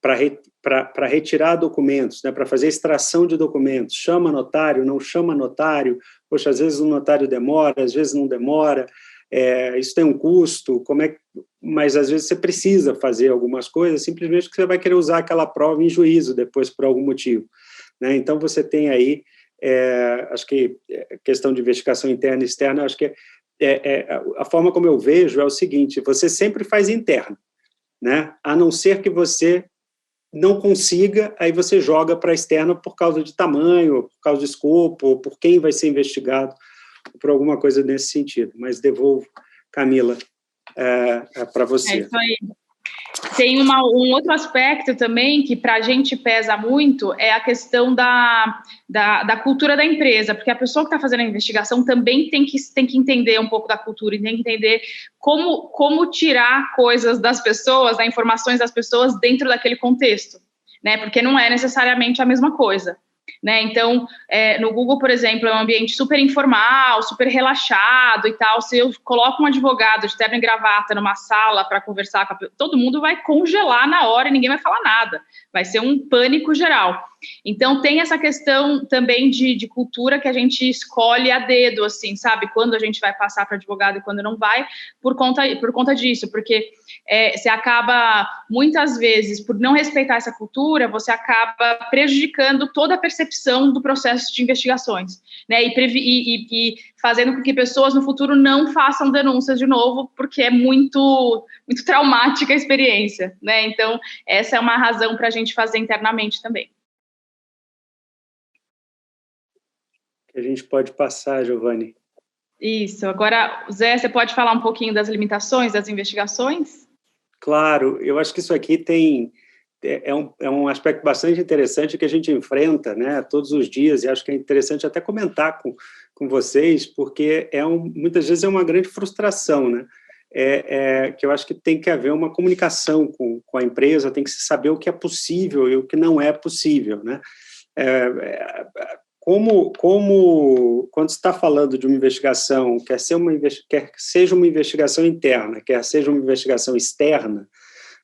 para retirar documentos, né, para fazer extração de documentos, chama notário, não chama notário, poxa, às vezes o notário demora, às vezes não demora, isso tem um custo, mas às vezes você precisa fazer algumas coisas, simplesmente porque você vai querer usar aquela prova em juízo depois por algum motivo, né? Então você tem aí, acho que questão de investigação interna e externa, acho que a forma como eu vejo é o seguinte: você sempre faz interno, né? A não ser que você não consiga, aí você joga para a externa por causa de tamanho, por causa de escopo, ou por quem vai ser investigado, por alguma coisa nesse sentido. Mas devolvo, Camila, para você. É isso aí. Tem um outro aspecto também que para a gente pesa muito, é a questão da cultura da empresa, porque a pessoa que está fazendo a investigação também tem que entender um pouco da cultura, e tem que entender como tirar coisas das pessoas, informações das pessoas dentro daquele contexto, né? Porque não é necessariamente a mesma coisa, né? Então, no Google, por exemplo, é um ambiente super informal, super relaxado e tal. Se eu coloco um advogado de terno e gravata numa sala para conversar com todo mundo vai congelar na hora e ninguém vai falar nada. Vai ser um pânico geral. Então, tem essa questão também de cultura que a gente escolhe a dedo, assim, sabe? Quando a gente vai passar para advogado e quando não vai, por conta disso, porque você acaba, muitas vezes, por não respeitar essa cultura, você acaba prejudicando toda a percepção do processo de investigações, né? E fazendo com que pessoas no futuro não façam denúncias de novo, porque é muito, muito traumática a experiência, né? Então, essa é uma razão para a gente fazer internamente também. Que a gente pode passar, Giovanni. Isso. Agora, Zé, você pode falar um pouquinho das limitações das investigações? Claro, eu acho que isso aqui é um aspecto bastante interessante que a gente enfrenta, né, todos os dias, e acho que é interessante até comentar com vocês, porque muitas vezes é uma grande frustração, né? Que eu acho que tem que haver uma comunicação com a empresa, tem que se saber o que é possível e o que não é possível, né? Quando se está falando de uma investigação, quer seja uma investigação interna, quer seja uma investigação externa,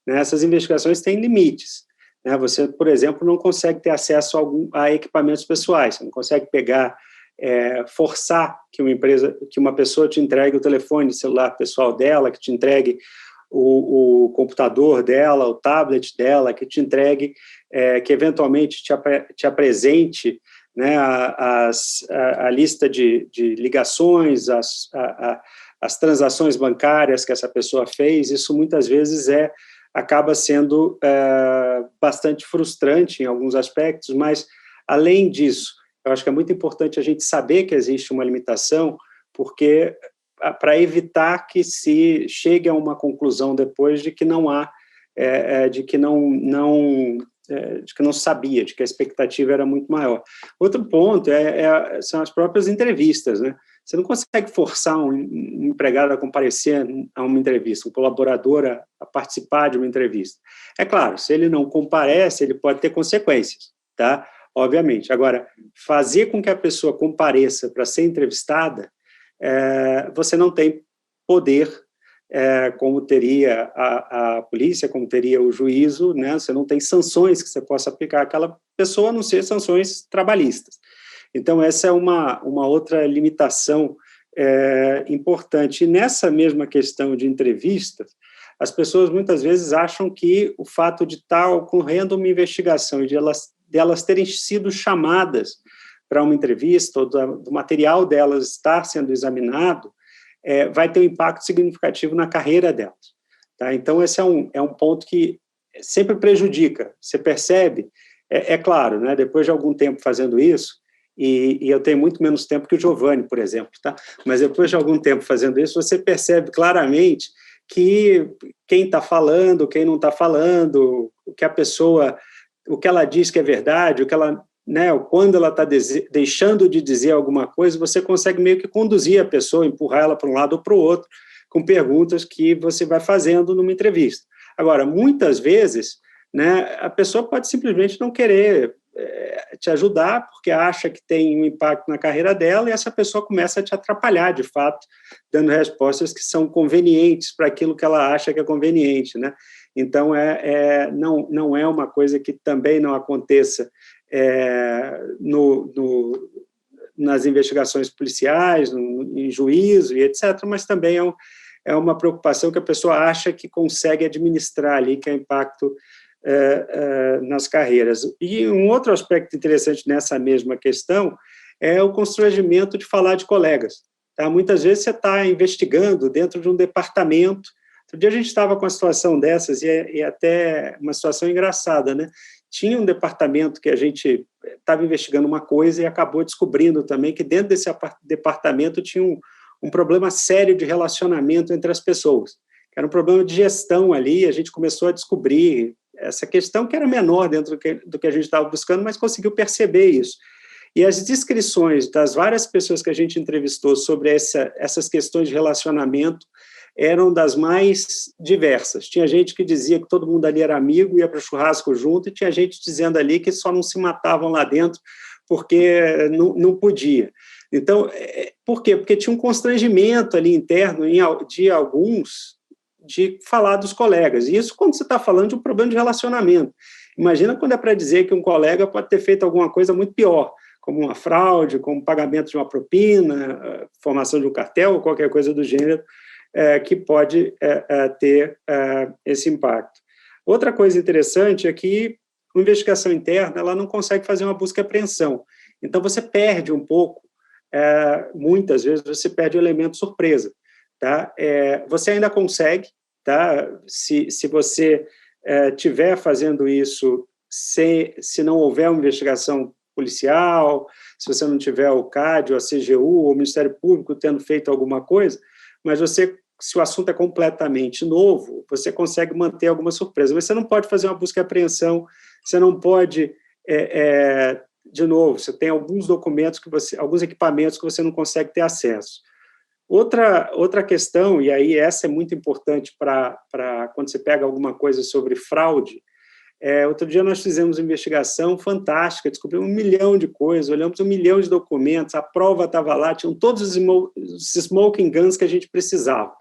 né, essas investigações têm limites, né? Você, por exemplo, não consegue ter acesso a equipamentos pessoais, você não consegue forçar que uma pessoa te entregue o telefone celular pessoal dela, que te entregue o computador dela, o tablet dela, que te entregue, que eventualmente te apresente, né, a lista de ligações, as transações bancárias que essa pessoa fez. Isso muitas vezes acaba sendo bastante frustrante em alguns aspectos, mas, além disso, eu acho que é muito importante a gente saber que existe uma limitação, porque para evitar que se chegue a uma conclusão depois de que não há, de que não sabia, de que a expectativa era muito maior. Outro ponto são as próprias entrevistas, né? Você não consegue forçar um empregado a comparecer a uma entrevista, um colaborador a participar de uma entrevista. É claro, se ele não comparece, ele pode ter consequências, tá? Obviamente. Agora, fazer com que a pessoa compareça para ser entrevistada, você não tem poder, como teria a polícia, como teria o juízo, né? Você não tem sanções que você possa aplicar àquela pessoa, a não ser sanções trabalhistas. Então, essa é uma outra limitação importante. E nessa mesma questão de entrevistas, as pessoas muitas vezes acham que o fato de estar ocorrendo uma investigação e de elas terem sido chamadas para uma entrevista, ou do material delas estar sendo examinado, vai ter um impacto significativo na carreira delas. Tá? Então, esse é um ponto que sempre prejudica. Você percebe, claro, né, depois de algum tempo fazendo isso, e eu tenho muito menos tempo que o Giovanni, por exemplo, tá? Mas depois de algum tempo fazendo isso, você percebe claramente que quem está falando, quem não está falando, o que ela diz que é verdade, quando ela está deixando de dizer alguma coisa, você consegue meio que conduzir a pessoa, empurrar ela para um lado ou para o outro, com perguntas que você vai fazendo numa entrevista. Agora, muitas vezes, né, a pessoa pode simplesmente não querer te ajudar, porque acha que tem um impacto na carreira dela, e essa pessoa começa a te atrapalhar, de fato, dando respostas que são convenientes para aquilo que ela acha que é conveniente, né? Então, não é uma coisa que também não aconteça nas investigações policiais, em juízo e etc., mas também é uma preocupação que a pessoa acha que consegue administrar ali, que é impacto nas carreiras. E um outro aspecto interessante nessa mesma questão é o constrangimento de falar de colegas. Tá? Muitas vezes você está investigando dentro de um departamento. Outro dia a gente estava com uma situação dessas, e até uma situação engraçada, né? Tinha um departamento que a gente estava investigando uma coisa e acabou descobrindo também que dentro desse departamento tinha um problema sério de relacionamento entre as pessoas. Era um problema de gestão ali, a gente começou a descobrir essa questão que era menor dentro do que a gente estava buscando, mas conseguiu perceber isso. E as descrições das várias pessoas que a gente entrevistou sobre essas questões de relacionamento eram das mais diversas. Tinha gente que dizia que todo mundo ali era amigo, ia para o churrasco junto, e tinha gente dizendo ali que só não se matavam lá dentro porque não podia. Então, por quê? Porque tinha um constrangimento ali interno de alguns de falar dos colegas. E isso quando você está falando de um problema de relacionamento. Imagina quando é para dizer que um colega pode ter feito alguma coisa muito pior, como uma fraude, como pagamento de uma propina, formação de um cartel, ou qualquer coisa do gênero, que pode ter esse impacto. Outra coisa interessante é que a investigação interna ela não consegue fazer uma busca e apreensão. Então, você perde um pouco, muitas vezes, você perde o elemento surpresa. Tá? Você ainda consegue, tá? Se você estiver fazendo isso, se não houver uma investigação policial, se você não tiver o CAD, ou a CGU, ou o Ministério Público tendo feito alguma coisa, mas se o assunto é completamente novo, você consegue manter alguma surpresa. Você não pode fazer uma busca e apreensão, você não pode, de novo, você tem alguns documentos, alguns equipamentos que você não consegue ter acesso. Outra questão, e aí essa é muito importante para quando você pega alguma coisa sobre fraude, outro dia nós fizemos uma investigação fantástica, descobrimos 1 milhão de coisas, olhamos 1 milhão de documentos, a prova estava lá, tinham todos os smoking guns que a gente precisava.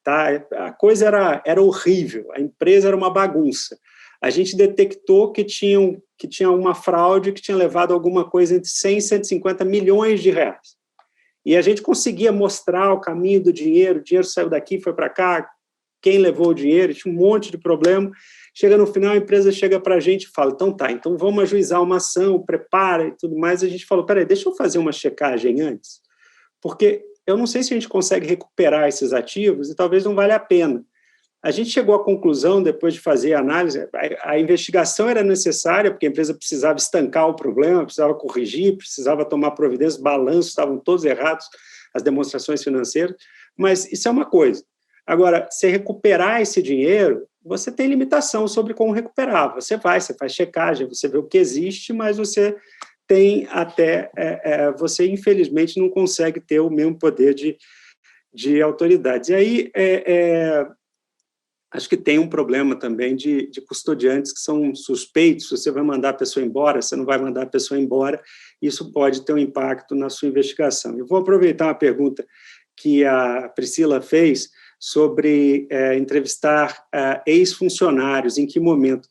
Tá? A coisa era horrível, a empresa era uma bagunça. A gente detectou que tinha uma fraude que tinha levado alguma coisa entre 100 e 150 milhões de reais. E a gente conseguia mostrar o caminho do dinheiro, o dinheiro saiu daqui, foi para cá, quem levou o dinheiro, tinha um monte de problema. Chega no final, a empresa chega para a gente e fala, então vamos ajuizar uma ação, prepara e tudo mais. A gente falou, peraí, deixa eu fazer uma checagem antes, porque eu não sei se a gente consegue recuperar esses ativos e talvez não valha a pena. A gente chegou à conclusão, depois de fazer a análise, a investigação era necessária, porque a empresa precisava estancar o problema, precisava corrigir, precisava tomar providências, balanços estavam todos errados, as demonstrações financeiras, mas isso é uma coisa. Agora, se recuperar esse dinheiro, você tem limitação sobre como recuperar. Você faz checagem, você vê o que existe, mas você tem até... você, infelizmente, não consegue ter o mesmo poder de autoridades. E aí, acho que tem um problema também de custodiantes que são suspeitos. Você vai mandar a pessoa embora, você não vai mandar a pessoa embora, isso pode ter um impacto na sua investigação. Eu vou aproveitar uma pergunta que a Priscila fez sobre entrevistar ex-funcionários, em que momento.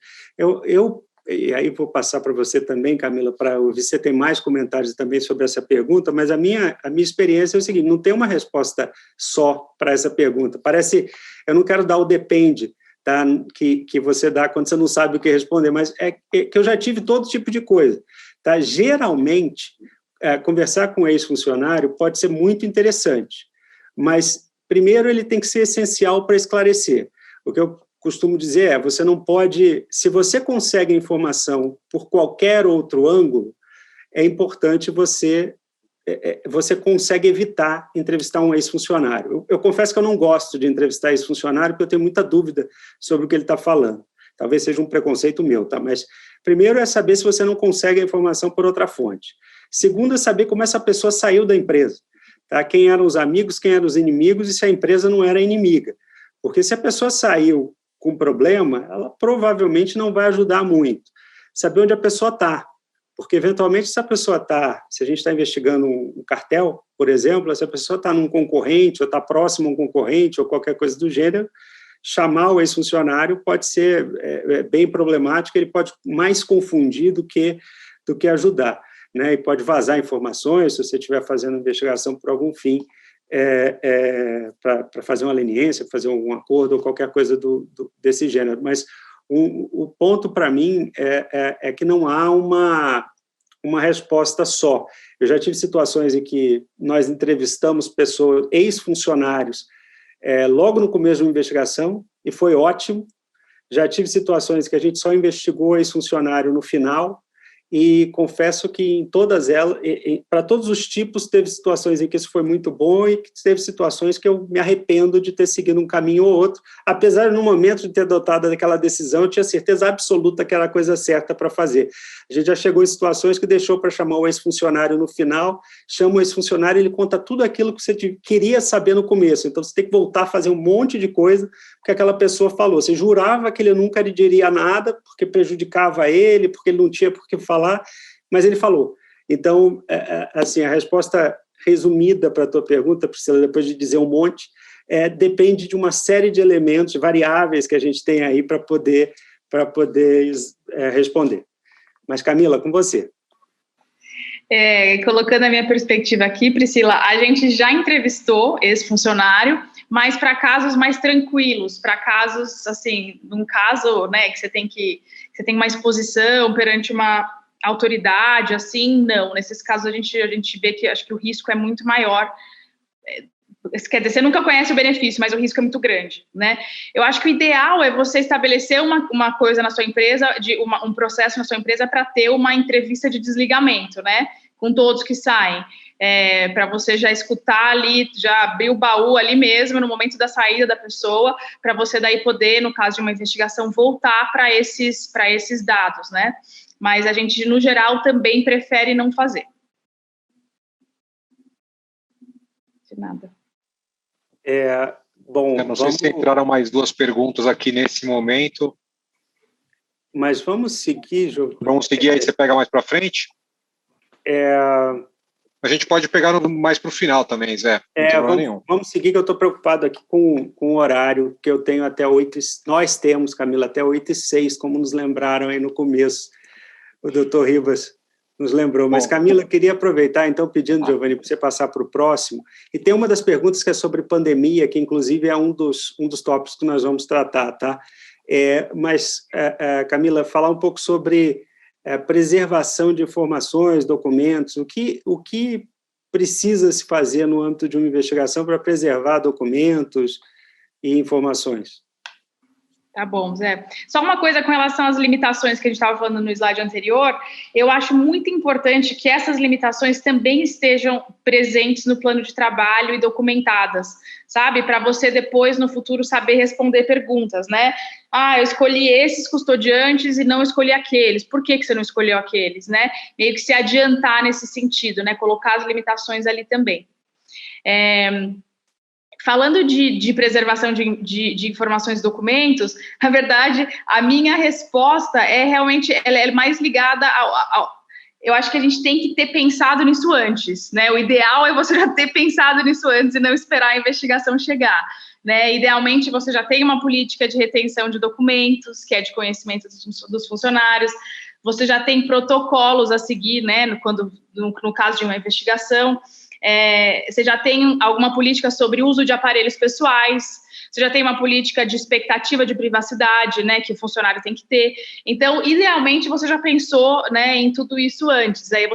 E aí vou passar para você também, Camila, para ouvir se você tem mais comentários também sobre essa pergunta, mas a minha experiência é o seguinte, não tem uma resposta só para essa pergunta. Parece, eu não quero dar o depende, tá, que você dá quando você não sabe o que responder, mas é que eu já tive todo tipo de coisa. Tá? Geralmente, conversar com um ex-funcionário pode ser muito interessante, mas, primeiro, ele tem que ser essencial para esclarecer. O que eu costumo dizer você não pode... Se você consegue a informação por qualquer outro ângulo, é importante você consegue evitar entrevistar um ex-funcionário. Eu confesso que eu não gosto de entrevistar ex-funcionário, porque eu tenho muita dúvida sobre o que ele está falando. Talvez seja um preconceito meu, tá? Mas, primeiro, é saber se você não consegue a informação por outra fonte. Segundo, é saber como essa pessoa saiu da empresa. Tá? Quem eram os amigos, quem eram os inimigos, e se a empresa não era inimiga. Porque se a pessoa saiu com problema, ela provavelmente não vai ajudar muito. Saber onde a pessoa está. Porque, eventualmente, se a pessoa está... Se a gente está investigando um cartel, por exemplo, se a pessoa está num concorrente, ou está próximo a um concorrente, ou qualquer coisa do gênero, chamar o ex-funcionário pode ser bem problemático, ele pode mais confundir do que ajudar, né? E pode vazar informações, se você estiver fazendo investigação por algum fim, para fazer uma leniência, fazer um acordo ou qualquer coisa desse gênero. Mas o ponto, para mim, é que não há uma resposta só. Eu já tive situações em que nós entrevistamos pessoas, ex-funcionários, logo no começo de uma investigação, e foi ótimo. Já tive situações que a gente só investigou ex-funcionário no final, e confesso que em todas elas, para todos os tipos, teve situações em que isso foi muito bom e teve situações que eu me arrependo de ter seguido um caminho ou outro, apesar de no momento de ter adotado aquela decisão, eu tinha certeza absoluta que era a coisa certa para fazer. A gente já chegou em situações que deixou para chamar o ex-funcionário no final, chama o ex-funcionário e ele conta tudo aquilo que você queria saber no começo, então você tem que voltar a fazer um monte de coisa que aquela pessoa falou. Você jurava que ele nunca lhe diria nada, porque prejudicava ele, porque ele não tinha por que falar, mas ele falou. Então, assim, a resposta resumida para a tua pergunta, Priscila, depois de dizer um monte, depende de uma série de elementos, variáveis que a gente tem aí para poder responder. Mas, Camila, com você. Colocando a minha perspectiva aqui, Priscila, a gente já entrevistou esse funcionário, mas para casos mais tranquilos, para casos, assim, num caso, né, que você tem uma exposição perante uma autoridade, assim, não. Nesses casos a gente vê que acho que o risco é muito maior. Quer dizer, você nunca conhece o benefício, mas o risco é muito grande, né? Eu acho que o ideal é você estabelecer uma coisa na sua empresa, um processo na sua empresa para ter uma entrevista de desligamento, né? Com todos que saem. Para você já escutar ali, já abrir o baú ali mesmo, no momento da saída da pessoa, para você daí poder, no caso de uma investigação, voltar para esses dados, né? Mas a gente, no geral, também prefere não fazer. De nada. Bom, eu não sei se entraram mais duas perguntas aqui nesse momento. Mas vamos seguir, Jô. Vamos seguir, aí você pega mais para frente? A gente pode pegar mais para o final também, Zé. Não tem problema nenhum. Vamos seguir, que eu estou preocupado aqui com o horário, que eu tenho até 8, nós temos, Camila, até 8h06, como nos lembraram aí no começo. O doutor Rivas nos lembrou. Mas, Camila, queria aproveitar, então, pedindo, Giovanni, para você passar para o próximo. E tem uma das perguntas que é sobre pandemia, que, inclusive, é um dos tópicos que nós vamos tratar, tá? Camila, falar um pouco sobre preservação de informações, documentos, o que precisa se fazer no âmbito de uma investigação para preservar documentos e informações? Tá bom, Zé. Só uma coisa com relação às limitações que a gente estava falando no slide anterior, eu acho muito importante que essas limitações também estejam presentes no plano de trabalho e documentadas, sabe? Para você depois, no futuro, saber responder perguntas, né? Eu escolhi esses custodiantes e não escolhi aqueles. Por que você não escolheu aqueles, né? Meio que se adiantar nesse sentido, né? Colocar as limitações ali também. Falando de preservação de informações e documentos, na verdade, a minha resposta é realmente, ela é mais ligada eu acho que a gente tem que ter pensado nisso antes, né? O ideal é você já ter pensado nisso antes e não esperar a investigação chegar, né? Idealmente, você já tem uma política de retenção de documentos, que é de conhecimento dos funcionários, você já tem protocolos a seguir, né? No caso de uma investigação, você já tem alguma política sobre uso de aparelhos pessoais, você já tem uma política de expectativa de privacidade, né, que o funcionário tem que ter. Então, idealmente, você já pensou, né, em tudo isso antes. Aí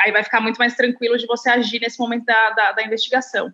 aí vai ficar muito mais tranquilo de você agir nesse momento da investigação.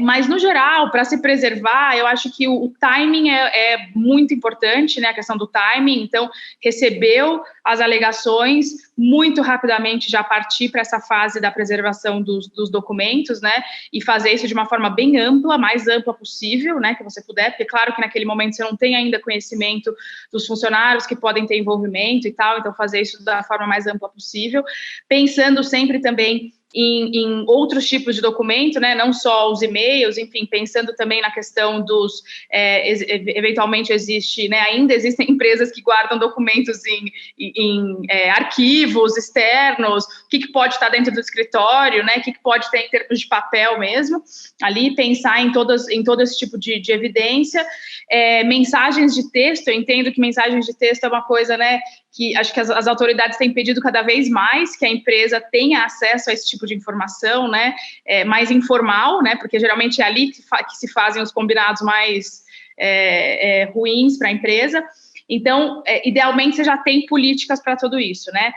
Mas, no geral, para se preservar, eu acho que o timing é muito importante, né, a questão do timing. Então, recebeu as alegações, muito rapidamente já partir para essa fase da preservação dos documentos, né, e fazer isso de uma forma bem ampla, mais ampla possível, né, que você puder, porque claro que naquele momento você não tem ainda conhecimento dos funcionários que podem ter envolvimento e tal, então fazer isso da forma mais ampla possível, pensando sempre também em outros tipos de documento, né, não só os e-mails, enfim, pensando também na questão dos, eventualmente existe, né, ainda existem empresas que guardam documentos em arquivos externos, o que pode estar dentro do escritório, né, o que pode ter em termos de papel mesmo, ali pensar em todo esse tipo de evidência. Mensagens de texto, eu entendo que mensagens de texto é uma coisa, né, que acho que as autoridades têm pedido cada vez mais que a empresa tenha acesso a esse tipo de informação, né, mais informal, né, porque geralmente é ali que se fazem os combinados mais ruins para a empresa. Então, idealmente, você já tem políticas para tudo isso, né.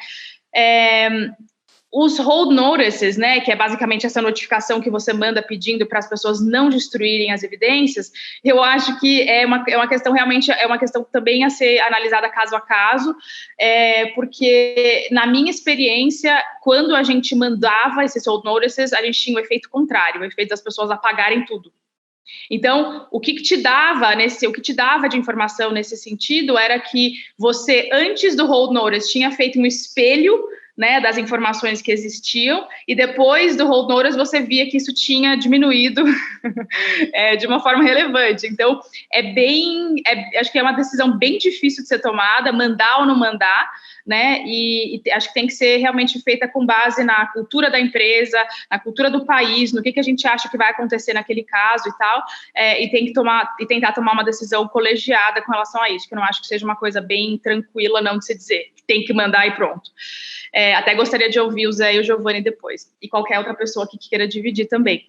Os hold notices, né, que é basicamente essa notificação que você manda pedindo para as pessoas não destruírem as evidências, eu acho que é uma questão realmente, é uma questão também a ser analisada caso a caso, porque na minha experiência, quando a gente mandava esses hold notices, a gente tinha o efeito contrário, o efeito das pessoas apagarem tudo. Então, o que te dava de informação nesse sentido era que você, antes do hold notice, tinha feito um espelho, né, das informações que existiam, e depois do hold notice você via que isso tinha diminuído de uma forma relevante. Então, acho que é uma decisão bem difícil de ser tomada, mandar ou não mandar, né, e acho que tem que ser realmente feita com base na cultura da empresa, na cultura do país, no que a gente acha que vai acontecer naquele caso e tal, e tem que tentar tomar uma decisão colegiada com relação a isso, que eu não acho que seja uma coisa bem tranquila não de se dizer, tem que mandar e pronto. Até gostaria de ouvir o Zé e o Giovanni depois, e qualquer outra pessoa que queira dividir também.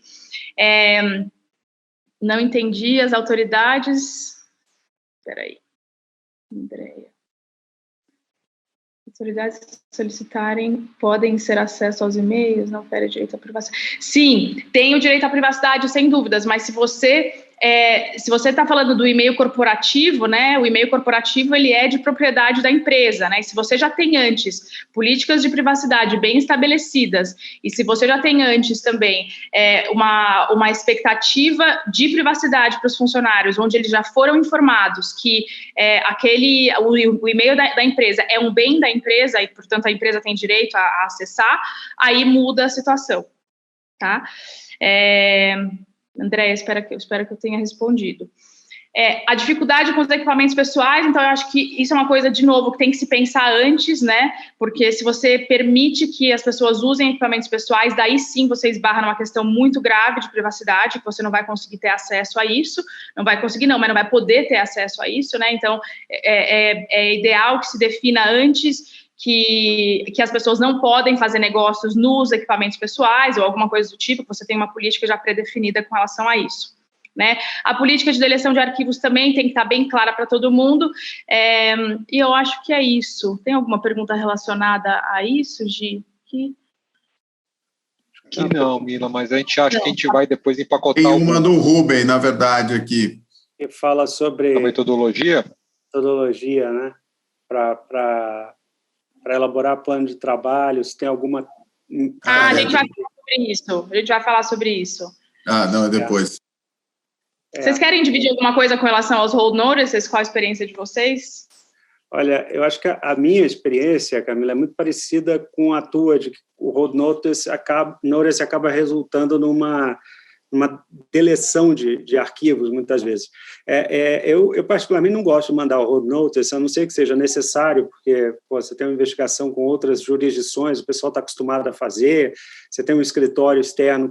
Não entendi as autoridades... Peraí, Andréia. Autoridades solicitarem podem ser acesso aos e-mails, não fere direito à privacidade. Sim, tem o direito à privacidade, sem dúvidas, mas se você está falando do e-mail corporativo, né, o e-mail corporativo ele é de propriedade da empresa, né, e se você já tem antes políticas de privacidade bem estabelecidas, e se você já tem antes também uma expectativa de privacidade para os funcionários, onde eles já foram informados que o e-mail da empresa é um bem da empresa, e portanto a empresa tem direito a acessar, aí muda a situação, tá? Andréia, espero que eu tenha respondido. A dificuldade com os equipamentos pessoais, então eu acho que isso é uma coisa, de novo, que tem que se pensar antes, né, porque se você permite que as pessoas usem equipamentos pessoais, daí sim você esbarra numa questão muito grave de privacidade, que você não vai conseguir ter acesso a isso, mas não vai poder ter acesso a isso, né, então é ideal que se defina antes que as pessoas não podem fazer negócios nos equipamentos pessoais ou alguma coisa do tipo, que você tem uma política já pré-definida com relação a isso, né? A política de deleção de arquivos também tem que estar bem clara para todo mundo, e eu acho que é isso. Tem alguma pergunta relacionada a isso, Gi? Que não, Mila, mas a gente acha que a gente vai depois empacotar tem uma do Rubem, na verdade, aqui. que fala sobre a metodologia, né? Para elaborar plano de trabalho, se tem alguma... a gente vai falar sobre isso. A gente vai falar sobre isso. Não, é depois. Vocês querem dividir alguma coisa com relação aos hold notices? Qual a experiência de vocês? Olha, eu acho que a minha experiência, Camila, é muito parecida com a tua, de que o hold notice acaba resultando numa deleção de arquivos, muitas vezes. Eu particularmente, não gosto de mandar o hold notice, a não ser que seja necessário, porque você tem uma investigação com outras jurisdições, o pessoal está acostumado a fazer, você tem um escritório externo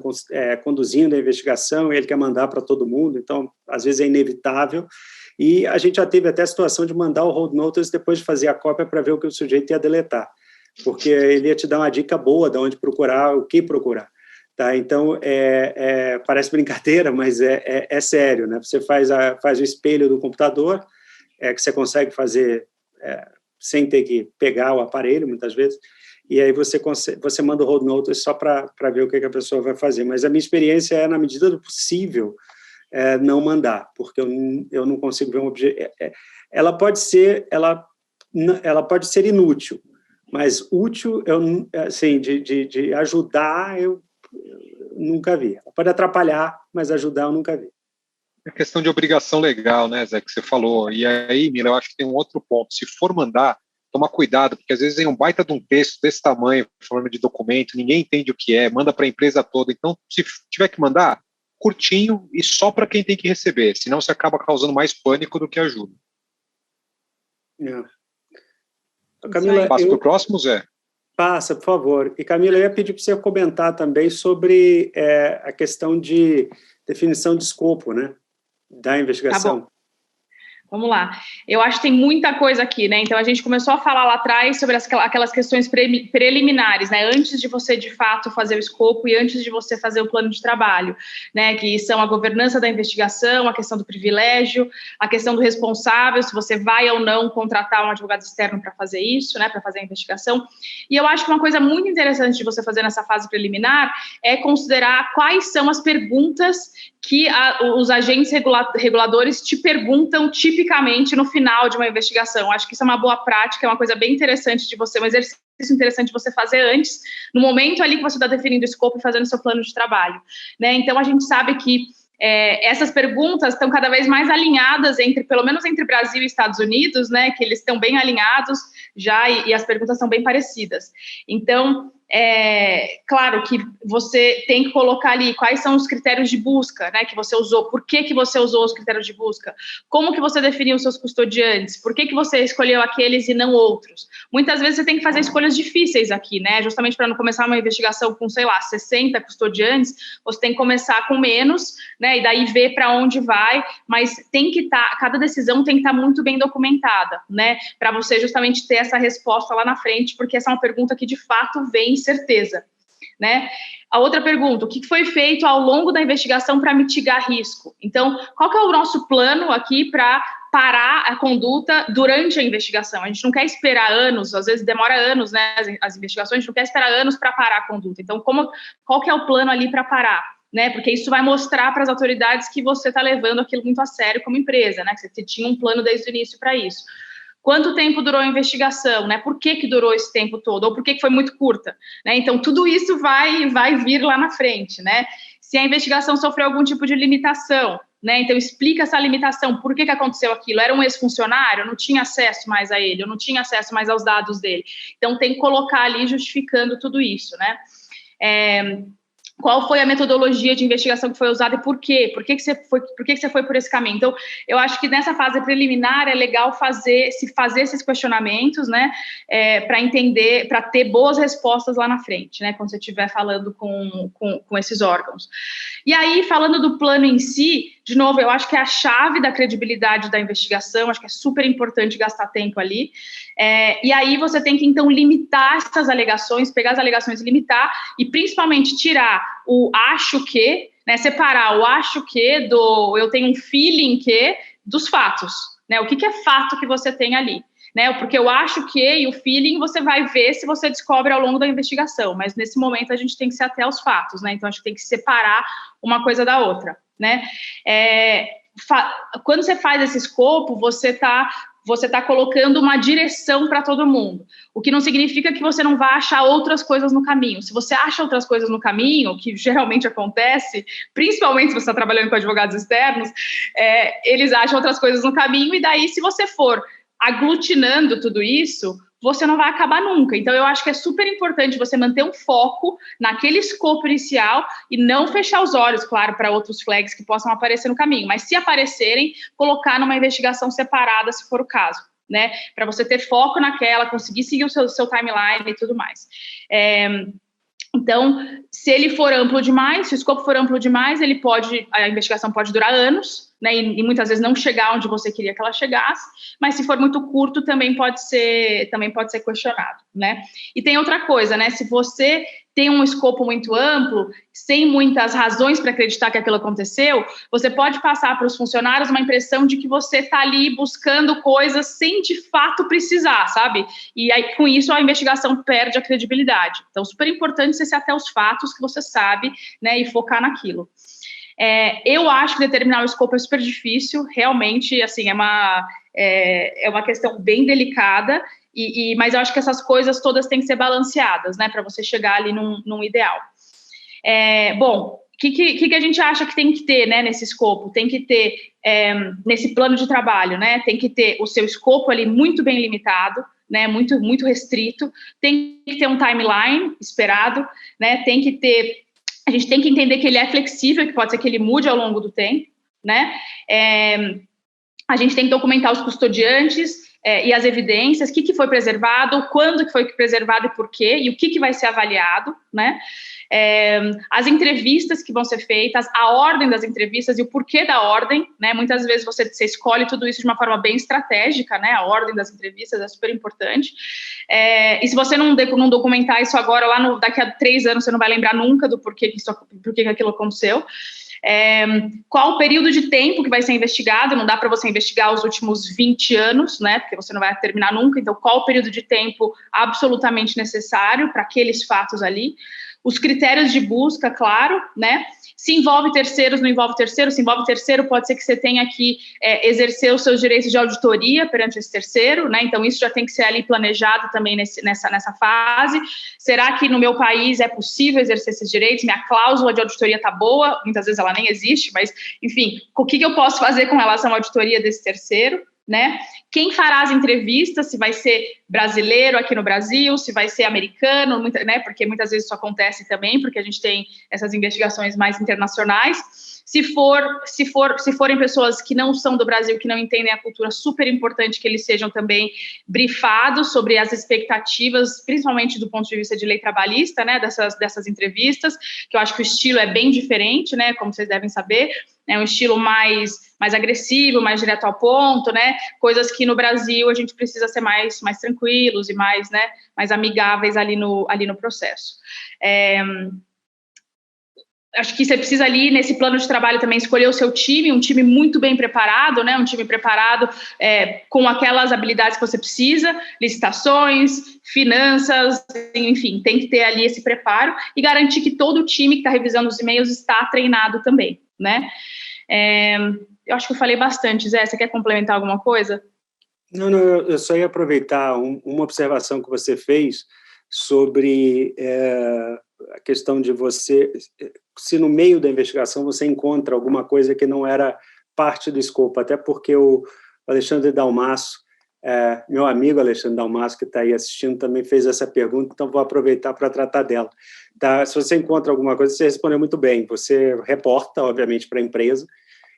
conduzindo a investigação, e ele quer mandar para todo mundo, então, às vezes, é inevitável. E a gente já teve até a situação de mandar o hold notice depois de fazer a cópia para ver o que o sujeito ia deletar, porque ele ia te dar uma dica boa de onde procurar, o que procurar. Tá, então, parece brincadeira, mas é sério, né? Você faz o espelho do computador, que você consegue fazer sem ter que pegar o aparelho, muitas vezes, e aí você manda o hold notice só para ver o que a pessoa vai fazer. Mas a minha experiência é, na medida do possível, não mandar, porque eu não consigo ver um objetivo. Ela pode ser inútil, mas útil, assim, de ajudar, eu nunca vi. Ela pode atrapalhar, mas ajudar eu nunca vi. É questão de obrigação legal, né, Zé, que você falou. E aí, Mila, eu acho que tem um outro ponto. Se for mandar, toma cuidado, porque às vezes tem um baita de um texto desse tamanho, forma de documento, ninguém entende o que é, manda para a empresa toda. Então, se tiver que mandar, curtinho e só para quem tem que receber, senão você acaba causando mais pânico do que ajuda. Camila, passa para o próximo, Zé? Passa, por favor. E, Camila, eu ia pedir para você comentar também sobre a questão de definição de escopo, né, da investigação. Tá bom. Vamos lá. Eu acho que tem muita coisa aqui, né? Então, a gente começou a falar lá atrás sobre aquelas questões preliminares, né? Antes de você, de fato, fazer o escopo e antes de você fazer o plano de trabalho, né? Que são a governança da investigação, a questão do privilégio, a questão do responsável, se você vai ou não contratar um advogado externo para fazer isso, né? Para fazer a investigação. E eu acho que uma coisa muito interessante de você fazer nessa fase preliminar é considerar quais são as perguntas que os agentes reguladores te perguntam tipicamente no final de uma investigação. Acho que isso é uma boa prática, é uma coisa bem interessante de você, um exercício interessante de você fazer antes, no momento ali que você está definindo o escopo e fazendo seu plano de trabalho, né? Então, a gente sabe que essas perguntas estão cada vez mais alinhadas pelo menos entre Brasil e Estados Unidos, né? Que eles estão bem alinhados já e as perguntas são bem parecidas. Então, claro que você tem que colocar ali quais são os critérios de busca, né, que você usou, por que você usou os critérios de busca, como que você definiu os seus custodiantes, por que você escolheu aqueles e não outros. Muitas vezes você tem que fazer escolhas difíceis aqui, né, justamente para não começar uma investigação com, 60 custodiantes, você tem que começar com menos, né, e daí ver para onde vai, mas tem que cada decisão tem que estar muito bem documentada, né, para você justamente ter essa resposta lá na frente, porque essa é uma pergunta que de fato vem certeza, né? A outra pergunta, o que foi feito ao longo da investigação para mitigar risco? Então, qual que é o nosso plano aqui para parar a conduta durante a investigação? A gente não quer esperar anos, às vezes demora anos, né, as investigações, a gente não quer esperar anos para parar a conduta. Então, qual que é o plano ali para parar? Né, porque isso vai mostrar para as autoridades que você está levando aquilo muito a sério como empresa, né, que você tinha um plano desde o início para isso. Quanto tempo durou a investigação, né? Por que durou esse tempo todo? Ou por que foi muito curta? Né? Então, tudo isso vai vir lá na frente, né? Se a investigação sofreu algum tipo de limitação, né? Então, explica essa limitação. Por que aconteceu aquilo? Era um ex-funcionário? Eu não tinha acesso mais a ele, eu não tinha acesso mais aos dados dele. Então, tem que colocar ali justificando tudo isso, né? Qual foi a metodologia de investigação que foi usada e por quê? Por que você foi por esse caminho? Então, eu acho que nessa fase preliminar é legal fazer esses questionamentos, né, para entender, para ter boas respostas lá na frente, né, quando você estiver falando com esses órgãos. E aí, falando do plano em si, de novo, eu acho que é a chave da credibilidade da investigação, acho que é super importante gastar tempo ali. E aí você tem que, então, limitar essas alegações, pegar as alegações e limitar, e principalmente tirar o acho que, né, separar o acho que do eu tenho um feeling que dos fatos, né, o que é fato que você tem ali, né, porque eu acho que e o feeling você vai ver se você descobre ao longo da investigação, mas nesse momento a gente tem que ser até aos fatos, né, então acho que tem que separar uma coisa da outra, né, quando você faz esse escopo, você está colocando uma direção para todo mundo, o que não significa que você não vai achar outras coisas no caminho. Se você acha outras coisas no caminho, que geralmente acontece, principalmente se você está trabalhando com advogados externos, eles acham outras coisas no caminho, e daí, se você for aglutinando tudo isso, você não vai acabar nunca. Então, eu acho que é super importante você manter um foco naquele escopo inicial e não fechar os olhos, claro, para outros flags que possam aparecer no caminho, mas se aparecerem, colocar numa investigação separada, se for o caso, né? Para você ter foco naquela, conseguir seguir o seu timeline e tudo mais. Então, se ele for amplo demais, se o escopo for amplo demais, a investigação pode durar anos, né, e muitas vezes não chegar onde você queria que ela chegasse, mas se for muito curto, também pode ser questionado, né? E tem outra coisa, né? Se você tem um escopo muito amplo, sem muitas razões para acreditar que aquilo aconteceu, você pode passar para os funcionários uma impressão de que você está ali buscando coisas sem de fato precisar, sabe? E aí, com isso, a investigação perde a credibilidade. Então, super importante você ser até os fatos que você sabe, né, e focar naquilo. Eu acho que determinar o escopo é super difícil, realmente, assim, é uma questão bem delicada, mas eu acho que essas coisas todas têm que ser balanceadas, né, para você chegar ali num ideal. Bom, o que a gente acha que tem que ter, né, nesse escopo? Tem que ter, nesse plano de trabalho, né, tem que ter o seu escopo ali muito bem limitado, né, muito, muito restrito, tem que ter um timeline esperado, né, a gente tem que entender que ele é flexível, que pode ser que ele mude ao longo do tempo, né? A gente tem que documentar os custodiantes e as evidências, o que foi preservado, quando que foi preservado e por quê, e o que vai ser avaliado, né? As entrevistas que vão ser feitas, a ordem das entrevistas e o porquê da ordem, né? Muitas vezes você escolhe tudo isso de uma forma bem estratégica, né? A ordem das entrevistas é super importante. E se você não documentar isso agora, daqui a 3 anos, você não vai lembrar nunca do porquê que aquilo aconteceu. Qual o período de tempo que vai ser investigado? Não dá para você investigar os últimos 20 anos, né? Porque você não vai terminar nunca. Então, qual o período de tempo absolutamente necessário para aqueles fatos ali? Os critérios de busca, claro, né? Se envolve terceiros, não envolve terceiro. Se envolve terceiro, pode ser que você tenha que exercer os seus direitos de auditoria perante esse terceiro, né? Então, isso já tem que ser ali planejado também nessa fase. Será que no meu país é possível exercer esses direitos? Minha cláusula de auditoria está boa? Muitas vezes ela nem existe, mas, enfim, o que eu posso fazer com relação à auditoria desse terceiro? Né? Quem fará as entrevistas, se vai ser brasileiro aqui no Brasil, se vai ser americano, né? Porque muitas vezes isso acontece também, porque a gente tem essas investigações mais internacionais. Se forem pessoas que não são do Brasil, que não entendem a cultura, super importante que eles sejam também brifados sobre as expectativas, principalmente do ponto de vista de lei trabalhista, né? Dessas entrevistas, que eu acho que o estilo é bem diferente, né? Como vocês devem saber. É um estilo mais agressivo, mais direto ao ponto, né? Coisas que no Brasil a gente precisa ser mais tranquilos e mais amigáveis ali no processo. Acho que você precisa ali, nesse plano de trabalho, também escolher o seu time, um time muito bem preparado, né? Um time preparado com aquelas habilidades que você precisa, licitações, finanças, enfim, tem que ter ali esse preparo e garantir que todo o time que está revisando os e-mails está treinado também, né? Eu acho que eu falei bastante. Zé, você quer complementar alguma coisa? Não, eu só ia aproveitar uma observação que você fez sobre a questão de você, se no meio da investigação você encontra alguma coisa que não era parte do escopo, até porque o Alexandre Dalmasso, meu amigo Alexandre Dalmasso, que está aí assistindo, também fez essa pergunta, então vou aproveitar para tratar dela. Tá? Se você encontra alguma coisa, você respondeu muito bem, você reporta, obviamente, para a empresa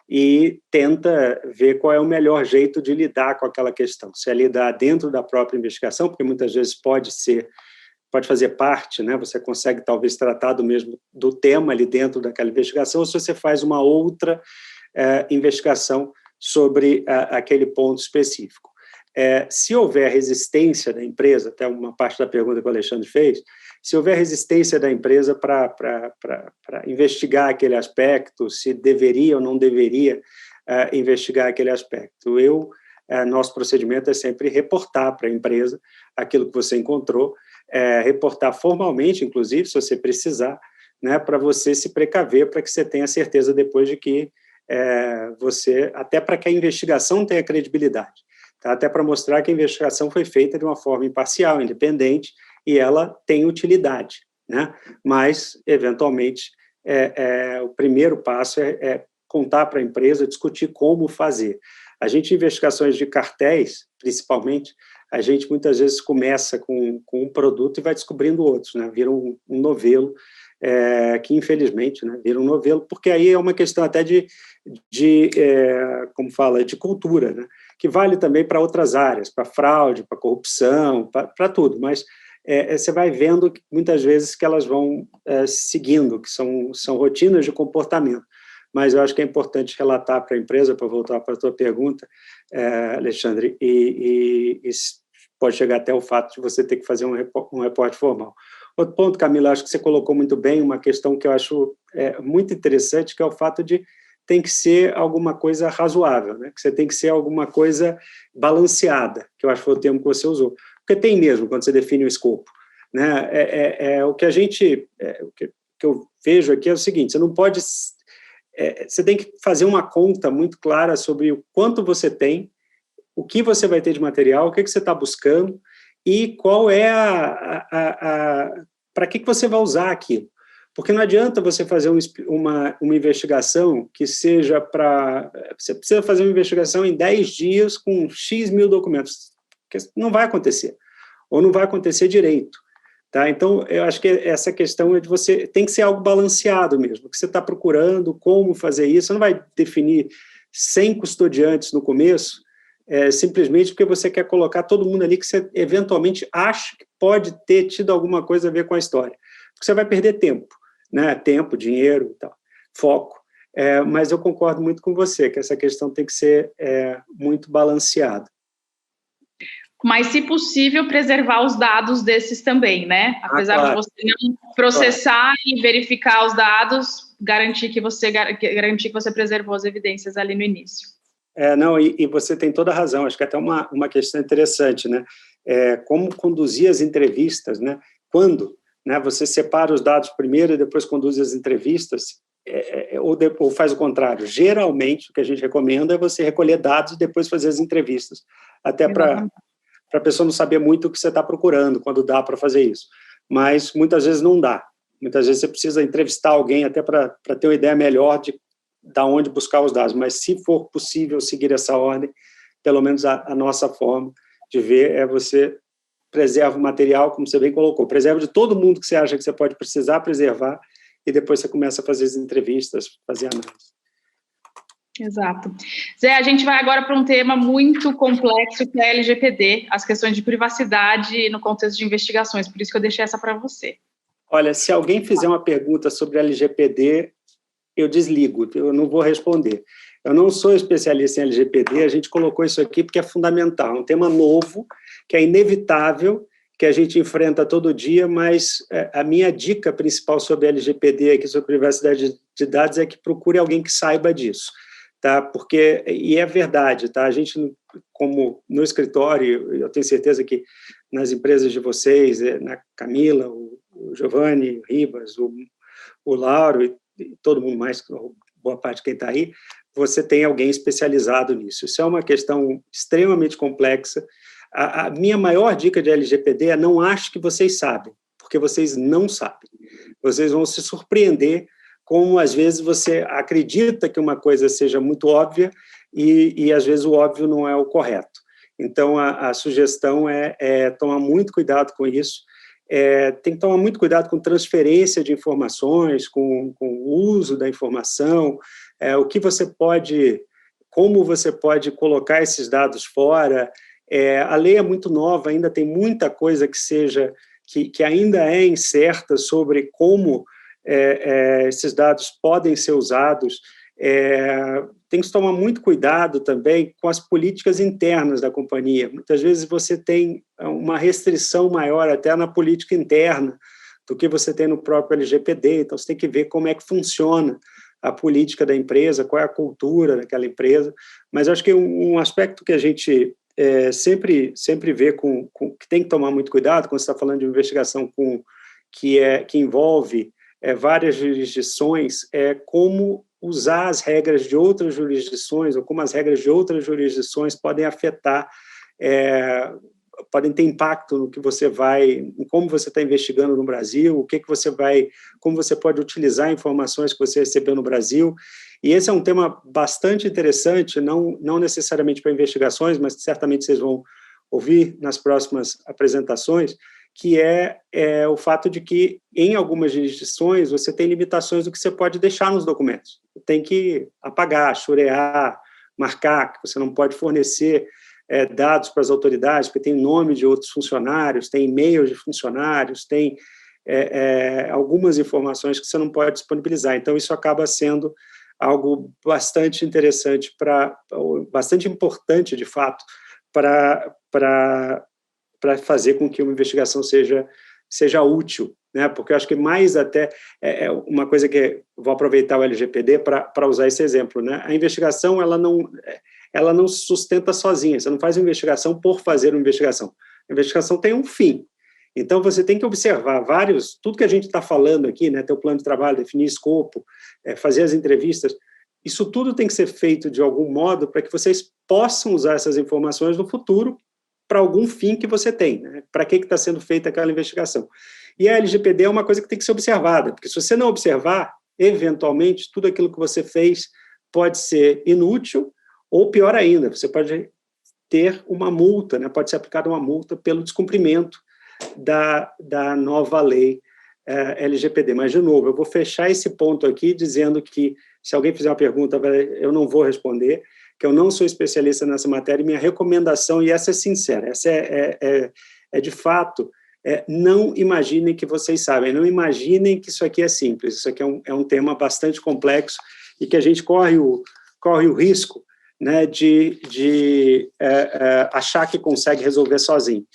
e tenta ver qual é o melhor jeito de lidar com aquela questão, se é lidar dentro da própria investigação, porque muitas vezes pode fazer parte, né? Você consegue talvez tratar do tema ali dentro daquela investigação, ou se você faz uma outra investigação sobre aquele ponto específico. Se houver resistência da empresa, até uma parte da pergunta que o Alexandre fez, se houver resistência da empresa para investigar aquele aspecto, se deveria ou não deveria investigar aquele aspecto. Nosso procedimento é sempre reportar para a empresa aquilo que você encontrou, reportar formalmente, inclusive, se você precisar, né, para você se precaver, para que você tenha certeza depois de que você, até para que a investigação tenha credibilidade, tá? Até para mostrar que a investigação foi feita de uma forma imparcial, independente, e ela tem utilidade, né? Mas, eventualmente, o primeiro passo é contar para a empresa, discutir como fazer. A gente, em investigações de cartéis, principalmente, a gente muitas vezes começa com um produto e vai descobrindo outros, né? Vira um novelo, que infelizmente, né, vira um novelo, porque aí é uma questão até como fala, de cultura, né? Que vale também para outras áreas, para fraude, para corrupção, para tudo, mas você vai vendo que, muitas vezes que elas vão seguindo, que são rotinas de comportamento. Mas eu acho que é importante relatar para a empresa, para voltar para a tua pergunta, Alexandre, e pode chegar até o fato de você ter que fazer um reporte formal. Outro ponto, Camila, acho que você colocou muito bem uma questão que eu acho muito interessante, que é o fato de tem que ser alguma coisa razoável, né? Que você tem que ser alguma coisa balanceada, que eu acho que foi o termo que você usou. Porque tem mesmo, quando você define o escopo, né? O que a gente, o que eu vejo aqui é o seguinte: você não pode, você tem que fazer uma conta muito clara sobre o quanto você tem, o que você vai ter de material, o que você está buscando e qual é para que você vai usar aquilo. Porque não adianta você fazer uma investigação que seja para... Você precisa fazer uma investigação em 10 dias com X mil documentos. Porque não vai acontecer. Ou não vai acontecer direito. Tá? Então, eu acho que essa questão é de você... Tem que ser algo balanceado mesmo. O que você está procurando, como fazer isso. Você não vai definir 100 custodiantes no começo, simplesmente porque você quer colocar todo mundo ali que você eventualmente acha que pode ter tido alguma coisa a ver com a história. Porque você vai perder tempo. Né? Tempo, dinheiro, tal, foco. Mas eu concordo muito com você, que essa questão tem que ser muito balanceada. Mas, se possível, preservar os dados desses também, né? Apesar de você não processar e verificar os dados, garantir que você preservou as evidências ali no início. Não, e você tem toda a razão, acho que até uma questão interessante, né? Como conduzir as entrevistas, né? Quando, né, você separa os dados primeiro e depois conduz as entrevistas, ou faz o contrário. Geralmente, o que a gente recomenda é você recolher dados e depois fazer as entrevistas, até para a pessoa não saber muito o que você está procurando, quando dá para fazer isso. Mas muitas vezes não dá. Muitas vezes você precisa entrevistar alguém até para ter uma ideia melhor de onde buscar os dados. Mas, se for possível seguir essa ordem, pelo menos a nossa forma de ver você preserva o material, como você bem colocou, preserva de todo mundo que você acha que você pode precisar preservar, e depois você começa a fazer as entrevistas, fazer análise. Exato. Zé, a gente vai agora para um tema muito complexo, que é a LGPD, as questões de privacidade no contexto de investigações, por isso que eu deixei essa para você. Olha, se alguém fizer uma pergunta sobre a LGPD, eu desligo, eu não vou responder. Eu não sou especialista em LGPD, a gente colocou isso aqui porque é fundamental, é um tema novo, que é inevitável, que a gente enfrenta todo dia, mas a minha dica principal sobre a LGPD, aqui sobre privacidade de dados, é que procure alguém que saiba disso, tá? Porque, e é verdade, tá? A gente, como no escritório, eu tenho certeza que nas empresas de vocês, na Camila, o Giovanni, o Ribas, o Lauro e todo mundo mais, boa parte de quem está aí, você tem alguém especializado nisso. Isso é uma questão extremamente complexa. A minha maior dica de LGPD é: não acho que vocês sabem, porque vocês não sabem. Vocês vão se surpreender como, às vezes, você acredita que uma coisa seja muito óbvia e às vezes, o óbvio não é o correto. Então, a sugestão é tomar muito cuidado com isso. Tem que tomar muito cuidado com transferência de informações, com o uso da informação, o que você pode, como você pode colocar esses dados fora. A lei é muito nova, ainda tem muita coisa que ainda é incerta sobre como esses dados podem ser usados. Tem que tomar muito cuidado também com as políticas internas da companhia. Muitas vezes você tem uma restrição maior até na política interna do que você tem no próprio LGPD, então você tem que ver como é que funciona a política da empresa, qual é a cultura daquela empresa. Mas acho que um aspecto que a gente sempre vê que tem que tomar muito cuidado quando você está falando de uma investigação que envolve várias jurisdições, como usar as regras de outras jurisdições, ou como as regras de outras jurisdições podem afetar, podem ter impacto no que você vai, em como você está investigando no Brasil, como você pode utilizar informações que você recebeu no Brasil. E esse é um tema bastante interessante, não necessariamente para investigações, mas certamente vocês vão ouvir nas próximas apresentações, que é o fato de que, em algumas jurisdições, você tem limitações do que você pode deixar nos documentos. Tem que apagar, churear, marcar, que você não pode fornecer dados para as autoridades, porque tem nome de outros funcionários, tem e-mails de funcionários, tem algumas informações que você não pode disponibilizar. Então, isso acaba sendo algo bastante interessante, bastante importante, de fato, para fazer com que uma investigação seja útil, né? Porque eu acho que mais até uma coisa que vou aproveitar o LGPD para usar esse exemplo, né? A investigação ela não se sustenta sozinha. Você não faz uma investigação por fazer uma investigação. A investigação tem um fim. Então você tem que observar tudo que a gente está falando aqui, né? Ter o plano de trabalho, definir escopo, fazer as entrevistas. Isso tudo tem que ser feito de algum modo para que vocês possam usar essas informações no futuro para algum fim que você tem, né? Para que está sendo feita aquela investigação. E a LGPD é uma coisa que tem que ser observada, porque se você não observar, eventualmente, tudo aquilo que você fez pode ser inútil, ou pior ainda, você pode ter uma multa, né? Pode ser aplicada uma multa pelo descumprimento da nova lei LGPD. Mas, de novo, eu vou fechar esse ponto aqui dizendo que, se alguém fizer uma pergunta, eu não vou responder, que eu não sou especialista nessa matéria, e minha recomendação, e essa é sincera, essa de fato, não imaginem que vocês sabem, não imaginem que isso aqui é simples, isso aqui é um tema bastante complexo e que a gente corre o risco, né, de achar que consegue resolver sozinho.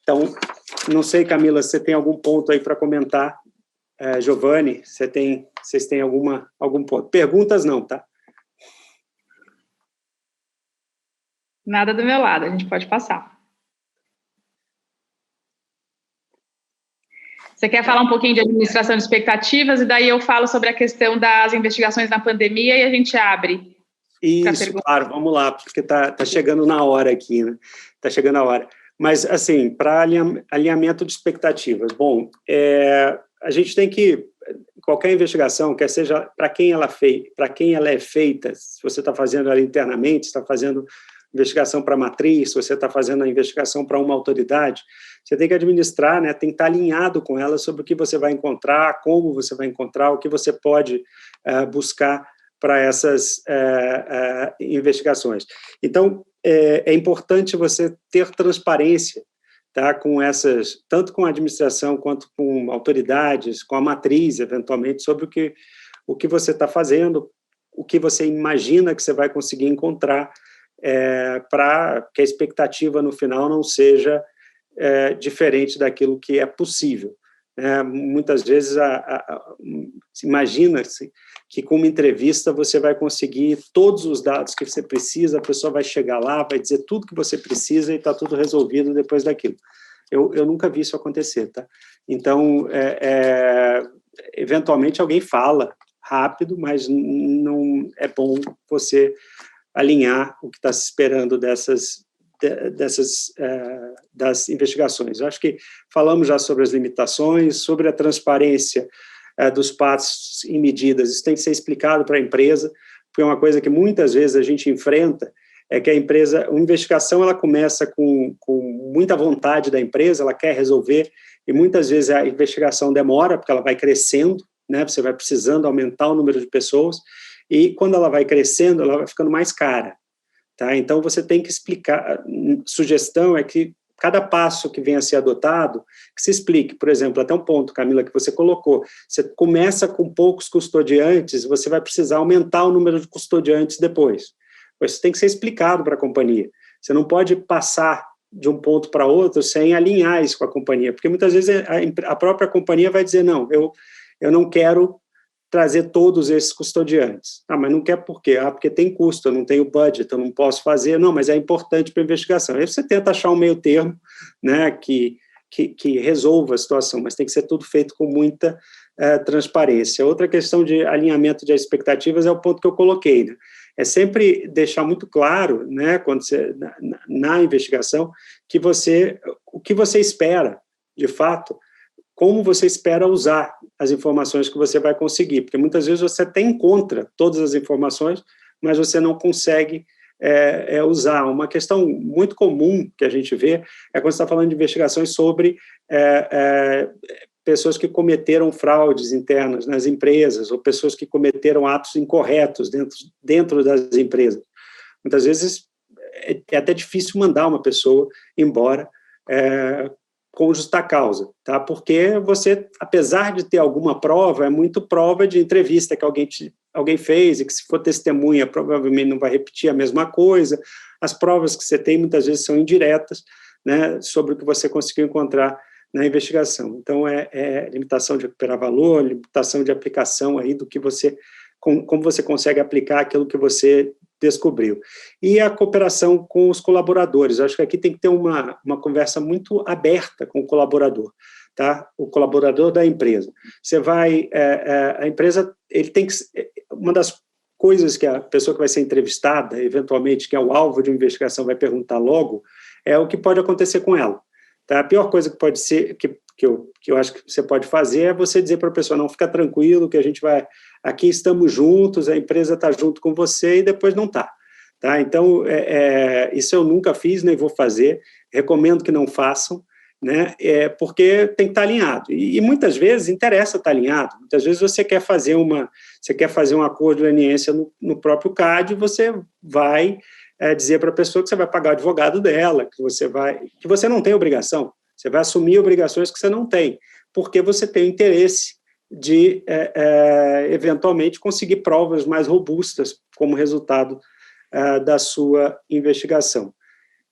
Então, não sei, Camila, se você tem algum ponto aí para comentar, Giovanni, vocês têm algum ponto? Perguntas não, tá? Nada do meu lado, a gente pode passar. Você quer falar um pouquinho de administração de expectativas, e daí eu falo sobre a questão das investigações na pandemia e a gente abre. Isso, claro, vamos lá, porque está chegando na hora aqui, né? Está chegando a hora. Mas, assim, para alinhamento de expectativas, bom, a gente tem que, qualquer investigação, quer seja para quem ela é feita, se você está fazendo ela internamente, se está fazendo investigação para a matriz, se você está fazendo a investigação para uma autoridade, você tem que administrar, né, tem que estar alinhado com ela sobre o que você vai encontrar, como você vai encontrar, o que você pode buscar para essas investigações. Então, é importante você ter transparência, tá, com essas, tanto com a administração quanto com autoridades, com a matriz, eventualmente, sobre o que você está fazendo, o que você imagina que você vai conseguir encontrar, para que a expectativa no final não seja diferente daquilo que é possível. Muitas vezes imagina-se que com uma entrevista você vai conseguir todos os dados que você precisa, a pessoa vai chegar lá, vai dizer tudo que você precisa e está tudo resolvido depois daquilo. Eu nunca vi isso acontecer, tá? Então, eventualmente alguém fala rápido, mas não é bom você alinhar o que está se esperando das investigações. Eu acho que falamos já sobre as limitações, sobre a transparência dos passos e medidas. Isso tem que ser explicado para a empresa, porque uma coisa que muitas vezes a gente enfrenta é que a investigação ela começa com muita vontade da empresa, ela quer resolver, e muitas vezes a investigação demora, porque ela vai crescendo, né? Você vai precisando aumentar o número de pessoas, e quando ela vai crescendo, ela vai ficando mais cara. Tá? Então, você tem que explicar. Sugestão é que cada passo que venha a ser adotado, que se explique. Por exemplo, até um ponto, Camila, que você colocou. Você começa com poucos custodiantes, você vai precisar aumentar o número de custodiantes depois. Isso tem que ser explicado para a companhia. Você não pode passar de um ponto para outro sem alinhar isso com a companhia, porque muitas vezes a própria companhia vai dizer, não, eu não quero trazer todos esses custodiantes. Mas não quer por quê? Porque tem custo, eu não tenho budget, eu não posso fazer. Não, mas é importante para a investigação. Aí você tenta achar um meio termo, né, que resolva a situação, mas tem que ser tudo feito com muita transparência. Outra questão de alinhamento de expectativas é o ponto que eu coloquei, né? É sempre deixar muito claro, né, quando você, na investigação, o que você espera, de fato, como você espera usar as informações que você vai conseguir, porque muitas vezes você até encontra todas as informações, mas você não consegue usar. Uma questão muito comum que a gente vê é quando você está falando de investigações sobre pessoas que cometeram fraudes internas nas empresas, ou pessoas que cometeram atos incorretos dentro das empresas. Muitas vezes é até difícil mandar uma pessoa embora com justa causa, tá? Porque você, apesar de ter alguma prova, é muito prova de entrevista que alguém fez, e que se for testemunha, provavelmente não vai repetir a mesma coisa. As provas que você tem, muitas vezes, são indiretas, né, sobre o que você conseguiu encontrar na investigação. Então, limitação de recuperar valor, limitação de aplicação aí do que você, como você consegue aplicar aquilo que você descobriu. E a cooperação com os colaboradores. Acho que aqui tem que ter uma conversa muito aberta com o colaborador, tá? O colaborador da empresa. Você vai, a empresa, ele tem que, uma das coisas que a pessoa que vai ser entrevistada, eventualmente, que é o alvo de uma investigação, vai perguntar logo, é o que pode acontecer com ela. Tá? A pior coisa que pode ser, que eu acho que você pode fazer, é você dizer para a pessoa, não, fica tranquilo, que a gente vai, aqui estamos juntos, a empresa está junto com você, e depois não está. Tá? Então, isso eu nunca fiz, nem vou fazer, recomendo que não façam, né? Porque tem que estar alinhado. E muitas vezes interessa estar alinhado. Muitas vezes você quer fazer um acordo de leniência no próprio CAD, e você vai dizer para a pessoa que você vai pagar o advogado dela, que você não tem obrigação, você vai assumir obrigações que você não tem, porque você tem o interesse de, eventualmente, conseguir provas mais robustas como resultado da sua investigação.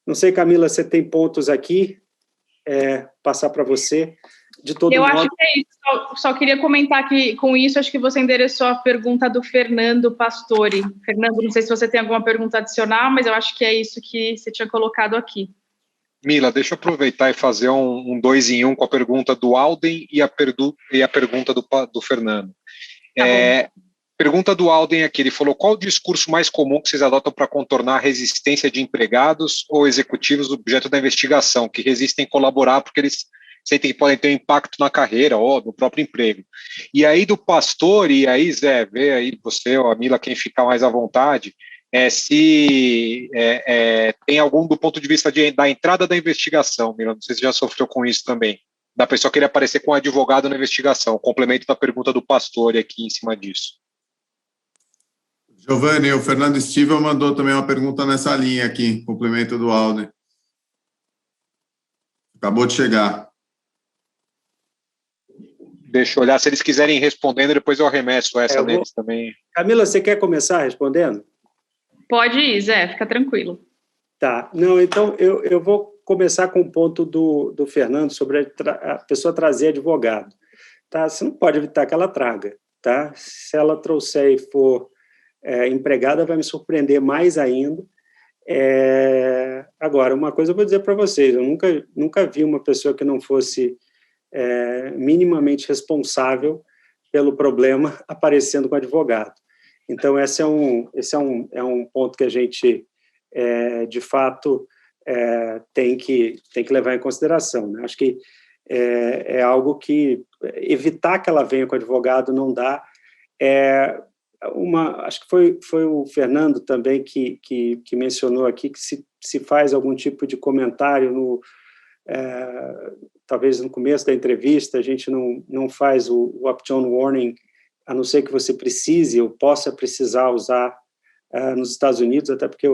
Não sei, Camila, você tem pontos aqui, passar para você. De todo modo, acho que é isso. Só queria comentar que, com isso, acho que você endereçou a pergunta do Fernando Pastore. Fernando, não sei se você tem alguma pergunta adicional, mas eu acho que é isso que você tinha colocado aqui. Mila, deixa eu aproveitar e fazer um 2 em 1 com a pergunta do Alden e a pergunta do Fernando. Pergunta do Alden aqui, ele falou, qual o discurso mais comum que vocês adotam para contornar a resistência de empregados ou executivos objeto da investigação, que resistem a colaborar porque eles sentem que podem ter um impacto na carreira ou no próprio emprego? E aí do Pastor, e aí, Zé, vê aí você ou a Mila, quem ficar mais à vontade, se tem algum do ponto de vista da entrada da investigação, Mila, não sei se já sofreu com isso também, da pessoa querer aparecer com um advogado na investigação, complemento da pergunta do Pastor aqui em cima disso. Giovanni, o Fernando Stivel mandou também uma pergunta nessa linha aqui, complemento do Alden. Acabou de chegar. Deixa eu olhar, se eles quiserem respondendo, depois eu arremesso essa deles também. Camila, você quer começar respondendo? Pode ir, Zé, fica tranquilo. Tá, não, então eu vou começar com o ponto do Fernando sobre a pessoa trazer advogado. Tá? Você não pode evitar que ela traga. Tá? Se ela trouxer e for empregada, vai me surpreender mais ainda. Agora, uma coisa eu vou dizer para vocês, eu nunca vi uma pessoa que não fosse minimamente responsável pelo problema aparecendo com advogado. Então, esse é um ponto que a gente, de fato, tem que levar em consideração, né? Acho que é algo que evitar que ela venha com advogado não dá. Acho que foi o Fernando também que mencionou aqui que se faz algum tipo de comentário talvez no começo da entrevista, a gente não faz o up-down warning, a não ser que você precise ou possa precisar usar nos Estados Unidos, até porque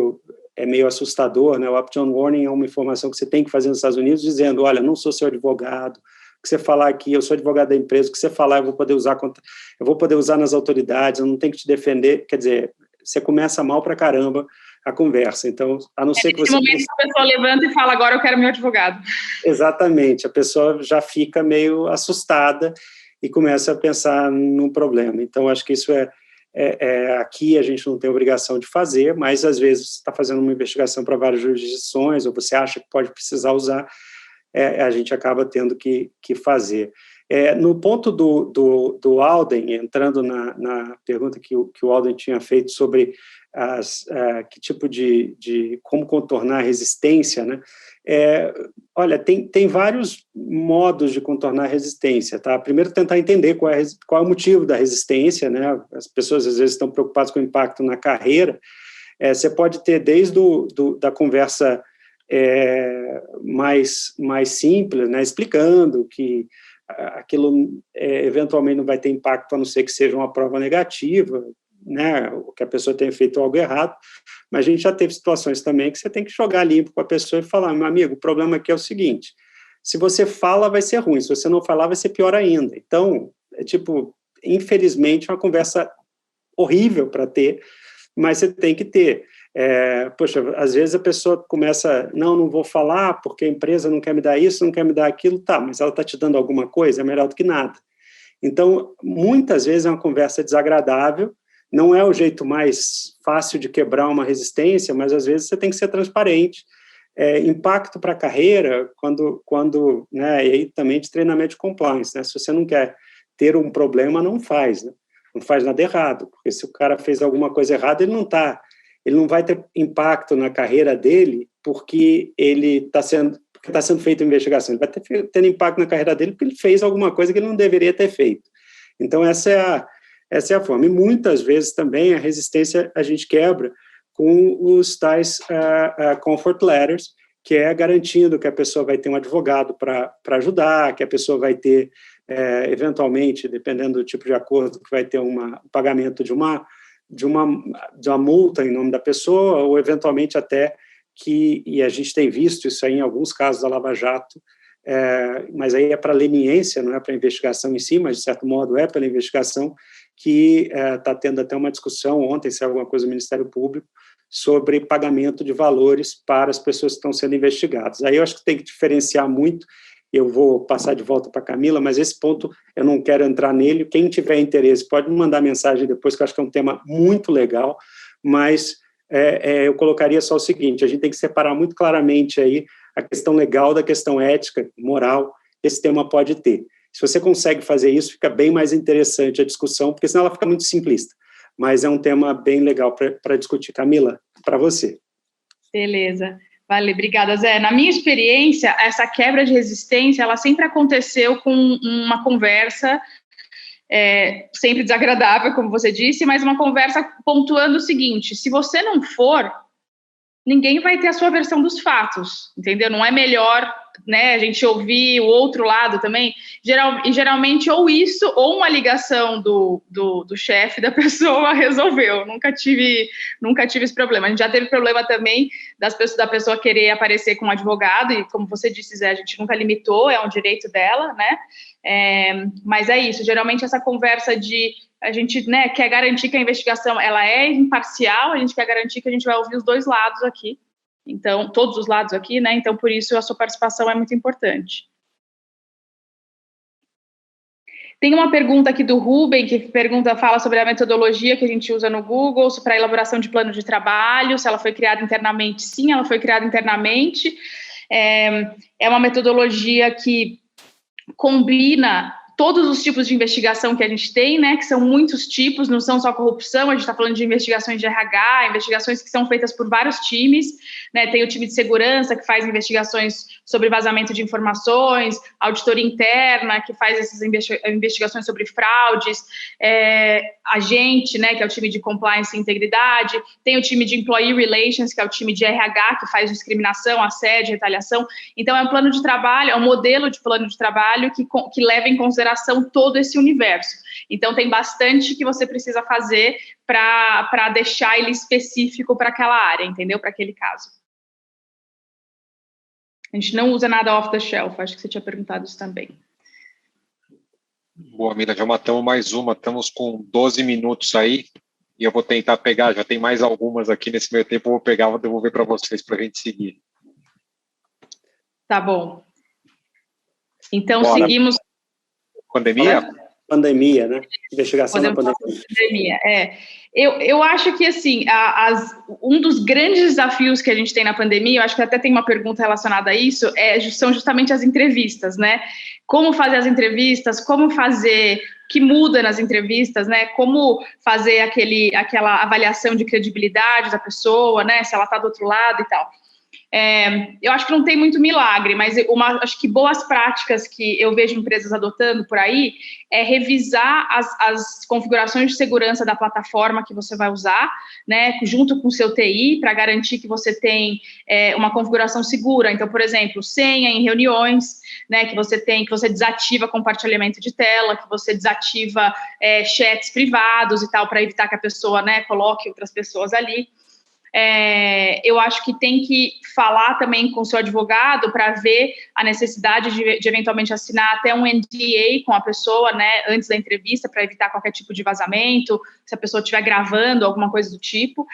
é meio assustador, né? O up-down warning é uma informação que você tem que fazer nos Estados Unidos, dizendo, olha, não sou seu advogado, o que você falar aqui, eu sou advogado da empresa, o que você falar eu vou poder usar nas autoridades, eu não tenho que te defender, quer dizer, você começa mal pra caramba a conversa, então, a não ser que você... Nesse momento a pessoa levanta e fala, agora eu quero meu advogado. Exatamente, a pessoa já fica meio assustada e começa a pensar num problema. Então, acho que isso aqui a gente não tem obrigação de fazer, mas às vezes você está fazendo uma investigação para várias jurisdições, ou você acha que pode precisar usar, a gente acaba tendo que fazer. No ponto do Alden, entrando na pergunta que o Alden tinha feito sobre que tipo de como contornar a resistência, né? Olha, tem vários modos de contornar a resistência, tá? Primeiro, tentar entender qual é o motivo da resistência, né? As pessoas, às vezes, estão preocupadas com o impacto na carreira. Você pode ter desde da conversa mais simples, né? Explicando que aquilo eventualmente não vai ter impacto, a não ser que seja uma prova negativa, né? Ou que a pessoa tenha feito algo errado. Mas a gente já teve situações também que você tem que jogar limpo com a pessoa e falar, meu amigo, o problema aqui é o seguinte, se você fala, vai ser ruim, se você não falar, vai ser pior ainda. Então, infelizmente, é uma conversa horrível para ter, mas você tem que ter. Poxa, às vezes a pessoa começa, não vou falar, porque a empresa não quer me dar isso, não quer me dar aquilo, tá, mas ela está te dando alguma coisa, é melhor do que nada. Então, muitas vezes é uma conversa desagradável, não é o jeito mais fácil de quebrar uma resistência, mas às vezes você tem que ser transparente. Impacto para a carreira, quando né, e aí também de treinamento de compliance, né? Se você não quer ter um problema, não faz, né? Não faz nada errado, porque se o cara fez alguma coisa errada, ele não vai ter impacto na carreira dele porque está sendo feita a investigação, ele vai ter impacto na carreira dele porque ele fez alguma coisa que ele não deveria ter feito. Então, essa é a forma. E muitas vezes também a resistência a gente quebra com os tais comfort letters, que é garantindo que a pessoa vai ter um advogado para ajudar, que a pessoa vai ter, eventualmente, dependendo do tipo de acordo, que vai ter um pagamento de uma multa em nome da pessoa, ou eventualmente até e a gente tem visto isso aí em alguns casos da Lava Jato, mas aí é para leniência, não é para a investigação em si, mas de certo modo é pela investigação, que está tendo até uma discussão, ontem saiu alguma coisa do Ministério Público, sobre pagamento de valores para as pessoas que estão sendo investigadas. Aí eu acho que tem que diferenciar muito, eu vou passar de volta para a Camila, mas esse ponto eu não quero entrar nele, quem tiver interesse pode me mandar mensagem depois, que eu acho que é um tema muito legal, mas eu colocaria só o seguinte, a gente tem que separar muito claramente aí a questão legal da questão ética, moral, esse tema pode ter. Se você consegue fazer isso, fica bem mais interessante a discussão, porque senão ela fica muito simplista. Mas é um tema bem legal para discutir. Camila, para você. Beleza. Vale, obrigada, Zé. Na minha experiência, essa quebra de resistência, ela sempre aconteceu com uma conversa, sempre desagradável, como você disse, mas uma conversa pontuando o seguinte, se você não for, ninguém vai ter a sua versão dos fatos, entendeu? Não é melhor, né, a gente ouvir o outro lado também, geralmente ou isso, ou uma ligação do chefe da pessoa resolveu, nunca tive esse problema. A gente já teve problema também da pessoa querer aparecer com um advogado, e como você disse, Zé, a gente nunca limitou, é um direito dela, né, mas é isso, geralmente essa conversa a gente, né, quer garantir que a investigação ela é imparcial, a gente quer garantir que a gente vai ouvir os dois lados aqui, então, todos os lados aqui, né, então por isso a sua participação é muito importante. Tem uma pergunta aqui do Ruben, que fala sobre a metodologia que a gente usa no Google, para a elaboração de plano de trabalho, se ela foi criada internamente. Sim, ela foi criada internamente, é uma metodologia que combina todos os tipos de investigação que a gente tem, né, que são muitos tipos, não são só corrupção, a gente está falando de investigações de RH, investigações que são feitas por vários times, né, tem o time de segurança que faz investigações sobre vazamento de informações, auditoria interna que faz essas investigações sobre fraudes, a gente, né, que é o time de compliance e integridade, tem o time de employee relations, que é o time de RH que faz discriminação, assédio, retaliação. Então é um plano de trabalho, é um modelo de plano de trabalho que leva em consideração todo esse universo. Então, tem bastante que você precisa fazer para deixar ele específico para aquela área, entendeu? Para aquele caso. A gente não usa nada off the shelf, acho que você tinha perguntado isso também. Boa, Mila, já matamos mais uma, estamos com 12 minutos aí, e eu vou tentar pegar, já tem mais algumas aqui nesse meio tempo, eu vou pegar, vou devolver para vocês para a gente seguir. Tá bom. Então, bora. Seguimos... Pandemia? Pandemia, né? Investigação da pandemia. Eu acho que, assim, um dos grandes desafios que a gente tem na pandemia, eu acho que até tem uma pergunta relacionada a isso, são justamente as entrevistas, né? como fazer as entrevistas, como fazer, que muda nas entrevistas, né? Como fazer aquela avaliação de credibilidade da pessoa, né? Se ela está do outro lado e tal. Eu acho que não tem muito milagre, mas acho que boas práticas que eu vejo empresas adotando por aí é revisar as configurações de segurança da plataforma que você vai usar, né, junto com o seu TI, para garantir que você tem uma configuração segura. Então, por exemplo, senha em reuniões, né, que você desativa compartilhamento de tela, que você desativa chats privados e tal, para evitar que a pessoa, né, coloque outras pessoas ali. Eu acho que tem que falar também com o seu advogado para ver a necessidade de eventualmente assinar até um NDA com a pessoa, né, antes da entrevista, para evitar qualquer tipo de vazamento, se a pessoa estiver gravando, alguma coisa do tipo.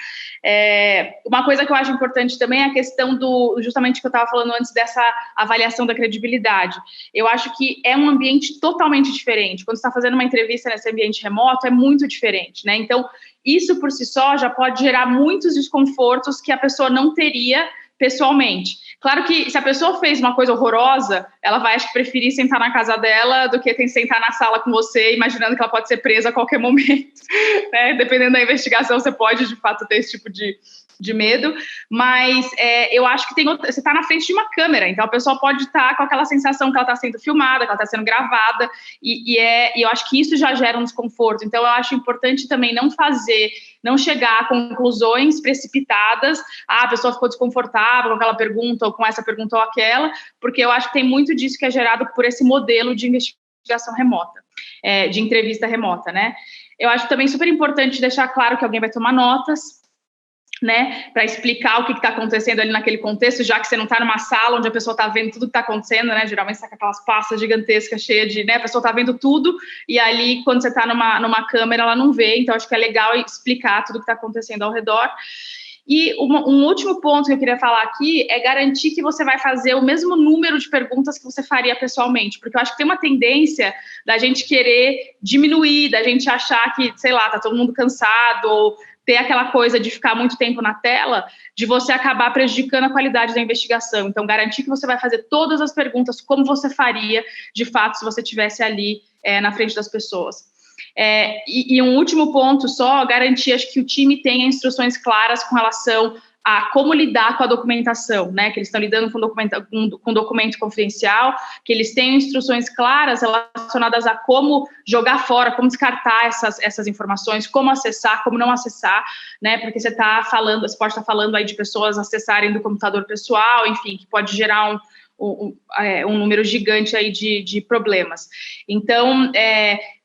Uma coisa que eu acho importante também é a questão justamente que eu estava falando antes, dessa avaliação da credibilidade. Eu acho que é um ambiente totalmente diferente. Quando você está fazendo uma entrevista nesse ambiente remoto, é muito diferente, né? Então, isso por si só já pode gerar muitos desconfortos que a pessoa não teria pessoalmente. Claro que se a pessoa fez uma coisa horrorosa, ela vai, acho que, preferir sentar na casa dela do que sentar na sala com você, imaginando que ela pode ser presa a qualquer momento, né? Dependendo da investigação, você pode, de fato, ter esse tipo de medo, mas eu acho que você está na frente de uma câmera, então a pessoa pode estar com aquela sensação que ela está sendo filmada, que ela está sendo gravada, e eu acho que isso já gera um desconforto. Então eu acho importante também não chegar a conclusões precipitadas, a pessoa ficou desconfortável com aquela pergunta, ou com essa pergunta ou aquela, porque eu acho que tem muito disso que é gerado por esse modelo de investigação remota, de entrevista remota, né? Eu acho também super importante deixar claro que alguém vai tomar notas, né, para explicar o que está acontecendo ali naquele contexto, já que você não está numa sala onde a pessoa está vendo tudo que está acontecendo, né, geralmente está com aquelas pastas gigantescas cheias de, né, a pessoa está vendo tudo, e ali, quando você está numa câmera, ela não vê, então acho que é legal explicar tudo que está acontecendo ao redor. E um último ponto que eu queria falar aqui é garantir que você vai fazer o mesmo número de perguntas que você faria pessoalmente, porque eu acho que tem uma tendência da gente querer diminuir, da gente achar que, sei lá, tá todo mundo cansado, ou ter aquela coisa de ficar muito tempo na tela, de você acabar prejudicando a qualidade da investigação. Então, garantir que você vai fazer todas as perguntas como você faria, de fato, se você estivesse ali na frente das pessoas. E um último ponto só, garantir, acho que o time tenha instruções claras com relação a como lidar com a documentação, né, que eles estão lidando com documento confidencial, que eles tenham instruções claras relacionadas a como jogar fora, como descartar essas informações, como acessar, como não acessar, né, porque você pode estar falando aí de pessoas acessarem do computador pessoal, enfim, que pode gerar um número gigante aí de problemas. Então,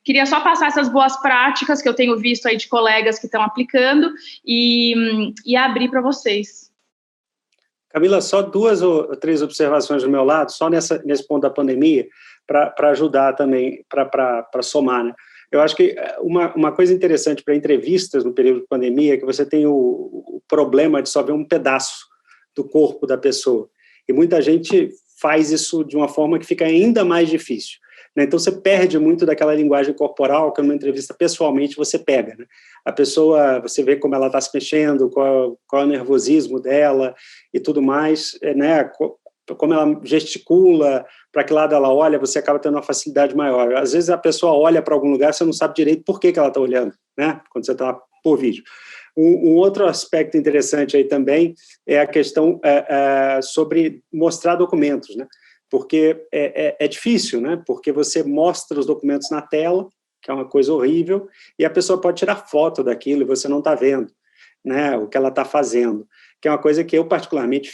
queria só passar essas boas práticas que eu tenho visto aí de colegas que estão aplicando e abrir para vocês. Camila, só 2 ou 3 observações do meu lado, só nesse ponto da pandemia, para ajudar também, para somar, né? Eu acho que uma coisa interessante para entrevistas no período de pandemia é que você tem o problema de só ver um pedaço do corpo da pessoa. E muita gente faz isso de uma forma que fica ainda mais difícil, né? Então, você perde muito daquela linguagem corporal que numa entrevista pessoalmente você pega, né? A pessoa, você vê como ela está se mexendo, qual é o nervosismo dela e tudo mais, né? Como ela gesticula, para que lado ela olha, você acaba tendo uma facilidade maior. Às vezes a pessoa olha para algum lugar, você não sabe direito por que ela está olhando, né? Quando você está por vídeo. Um outro aspecto interessante aí também é a questão sobre mostrar documentos, né? Porque é difícil, né? Porque você mostra os documentos na tela, que é uma coisa horrível, e a pessoa pode tirar foto daquilo e você não está vendo, né, o que ela está fazendo, que é uma coisa que eu particularmente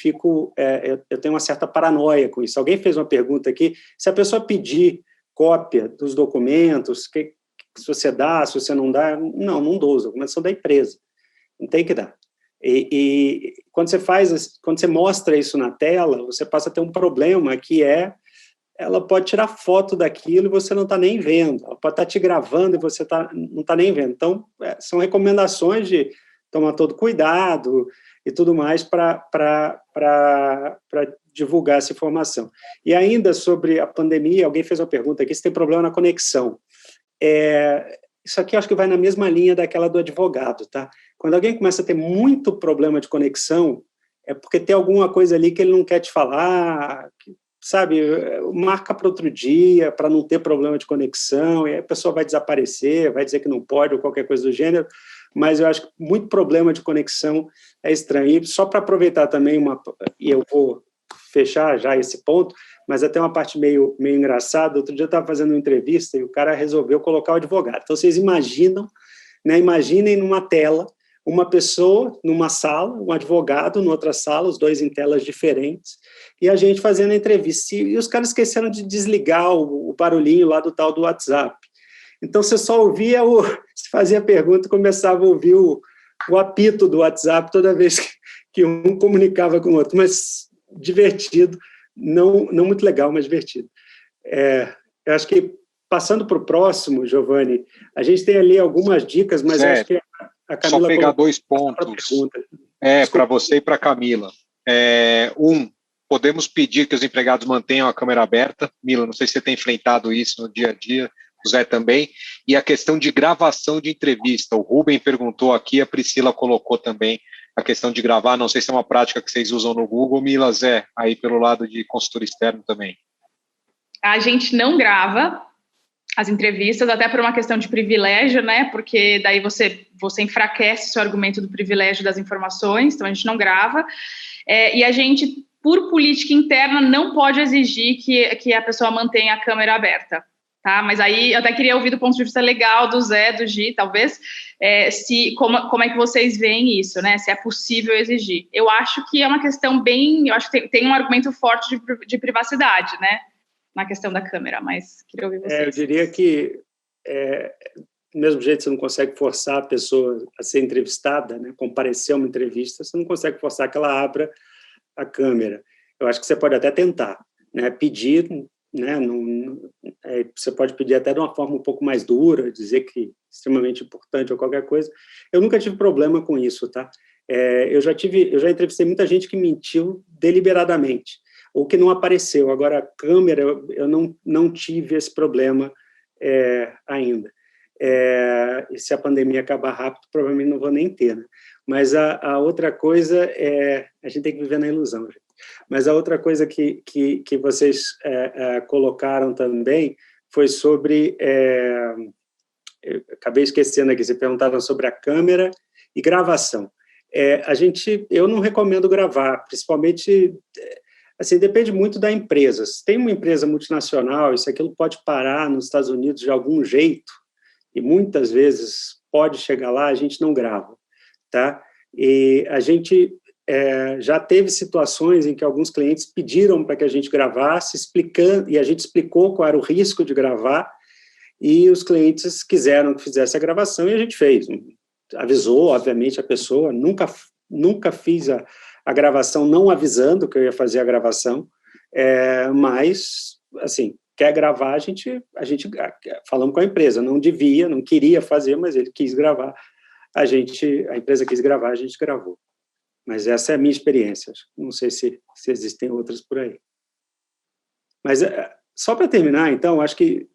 eu tenho uma certa paranoia com isso. Alguém fez uma pergunta aqui, se a pessoa pedir cópia dos documentos, se você dá, se você não dá, não dou, os documentos são da empresa, não tem que dar. E quando você mostra isso na tela, você passa a ter um problema que ela pode tirar foto daquilo e você não está nem vendo, ela pode estar te gravando e você não está nem vendo. Então, são recomendações de tomar todo cuidado e tudo mais para divulgar essa informação. E ainda sobre a pandemia, alguém fez uma pergunta aqui, se tem problema na conexão. Isso aqui eu acho que vai na mesma linha daquela do advogado, tá? Quando alguém começa a ter muito problema de conexão, é porque tem alguma coisa ali que ele não quer te falar, sabe, marca para outro dia, para não ter problema de conexão, e aí a pessoa vai desaparecer, vai dizer que não pode, ou qualquer coisa do gênero, mas eu acho que muito problema de conexão é estranho. E só para aproveitar também, e eu vou fechar já esse ponto, mas até uma parte meio engraçada. Outro dia eu estava fazendo uma entrevista e o cara resolveu colocar o advogado. Então, vocês imaginam, né, imaginem numa tela, uma pessoa numa sala, um advogado noutra sala, os dois em telas diferentes, e a gente fazendo a entrevista. E os caras esqueceram de desligar o barulhinho lá do tal do WhatsApp. Então, você só ouvia, você fazia a pergunta e começava a ouvir o apito do WhatsApp toda vez que um comunicava com o outro, mas divertido, não muito legal, mas divertido. Eu acho que, passando para o próximo, Giovanni, a gente tem ali algumas dicas, mas acho que a Camila... Só pegar 2 pontos para você e para a Camila. Podemos pedir que os empregados mantenham a câmera aberta. Mila, não sei se você tem enfrentado isso no dia a dia, o Zé também. E a questão de gravação de entrevista. O Rubem perguntou aqui, a Priscila colocou também a questão de gravar. Não sei se é uma prática que vocês usam no Google. Mila, Zé, aí pelo lado de consultor externo também. A gente não grava as entrevistas, até por uma questão de privilégio, né? Porque daí você enfraquece o seu argumento do privilégio das informações, então a gente não grava. E a gente, por política interna, não pode exigir que a pessoa mantenha a câmera aberta, tá? Mas aí eu até queria ouvir do ponto de vista legal do Zé, do Gi, talvez, como é que vocês veem isso, né? Se é possível exigir. Eu acho que é uma questão eu acho que tem um argumento forte de privacidade, né? Na questão da câmera, mas queria ouvir vocês. Eu diria que, do mesmo jeito que você não consegue forçar a pessoa a ser entrevistada, né, comparecer a uma entrevista, você não consegue forçar que ela abra a câmera. Eu acho que você pode até tentar, né, pedir, né, você pode pedir até de uma forma um pouco mais dura, dizer que é extremamente importante ou qualquer coisa. Eu nunca tive problema com isso, tá? Eu já entrevistei muita gente que mentiu deliberadamente, ou que não apareceu. Agora, a câmera, eu não tive esse problema ainda. E se a pandemia acabar rápido, provavelmente não vou nem ter, né? Mas a outra coisa a gente tem que viver na ilusão, gente. Mas a outra coisa que vocês colocaram também foi sobre... eu acabei esquecendo aqui, vocês perguntaram sobre a câmera e gravação. Eu não recomendo gravar, principalmente... Assim, depende muito da empresa. Se tem uma empresa multinacional, isso aquilo pode parar nos Estados Unidos de algum jeito, e muitas vezes pode chegar lá, a gente não grava, tá? E a gente já teve situações em que alguns clientes pediram para que a gente gravasse, explicando, e a gente explicou qual era o risco de gravar, e os clientes quiseram que fizesse a gravação, e a gente fez. Avisou, obviamente, a pessoa, nunca fiz a gravação não avisando que eu ia fazer a gravação, mas, assim, quer gravar, a gente falamos com a empresa, não queria fazer, mas ele quis gravar, a empresa quis gravar, a gente gravou. Mas essa é a minha experiência, não sei se existem outras por aí. Mas, só para terminar, então, acho que,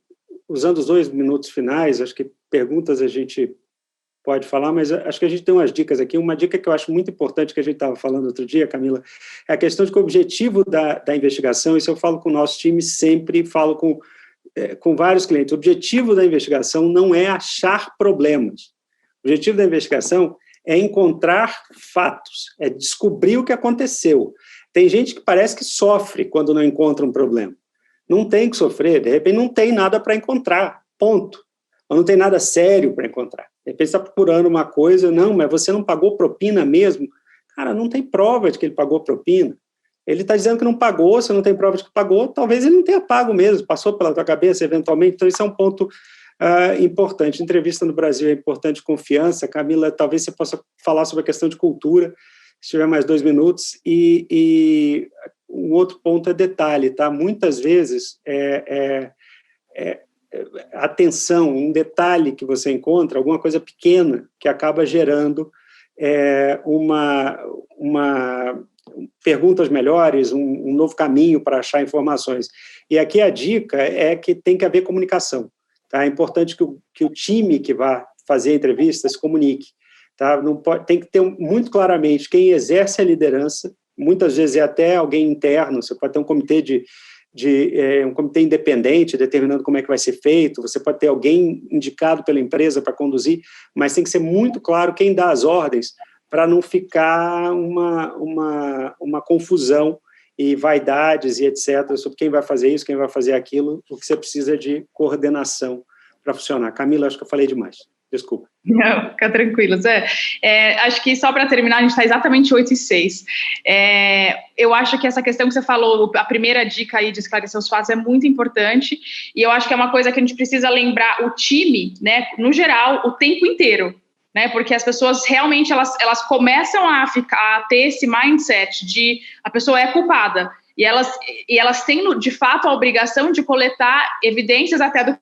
usando os 2 minutos finais, acho que perguntas a gente pode falar, mas acho que a gente tem umas dicas aqui. Uma dica que eu acho muito importante, que a gente estava falando outro dia, Camila, é a questão de que o objetivo da investigação, isso eu falo com o nosso time sempre, falo com vários clientes, o objetivo da investigação não é achar problemas. O objetivo da investigação é encontrar fatos, é descobrir o que aconteceu. Tem gente que parece que sofre quando não encontra um problema. Não tem que sofrer, de repente não tem nada para encontrar, ponto. Ou não tem nada sério para encontrar. De repente você está procurando uma coisa, não, mas você não pagou propina mesmo? Cara, não tem prova de que ele pagou propina. Ele está dizendo que não pagou, você não tem prova de que pagou, talvez ele não tenha pago mesmo, passou pela tua cabeça eventualmente, então isso é um ponto importante. Entrevista no Brasil é importante, confiança. Camila, talvez você possa falar sobre a questão de cultura, se tiver mais 2 minutos, e um outro ponto é detalhe, tá? Muitas vezes atenção, um detalhe que você encontra, alguma coisa pequena que acaba gerando perguntas melhores, um novo caminho para achar informações. E aqui a dica é que tem que haver comunicação. Tá? É importante que o time que vai fazer a entrevista se comunique. Tá? Tem que ter muito claramente quem exerce a liderança, muitas vezes é até alguém interno, você pode ter um comitê um comitê independente determinando como é que vai ser feito, você pode ter alguém indicado pela empresa para conduzir, mas tem que ser muito claro quem dá as ordens para não ficar uma confusão e vaidades e etc. sobre quem vai fazer isso, quem vai fazer aquilo, o que você precisa de coordenação para funcionar. Camila, acho que eu falei demais. Desculpa. Não, fica tranquilo, Zé. Acho que só para terminar, a gente está exatamente 8:06. Eu acho que essa questão que você falou, a primeira dica aí de esclarecer os fatos é muito importante, e eu acho que é uma coisa que a gente precisa lembrar o time, né, no geral, o tempo inteiro, né, porque as pessoas realmente, elas começam a ter esse mindset de a pessoa é culpada, e elas têm, de fato, a obrigação de coletar evidências até do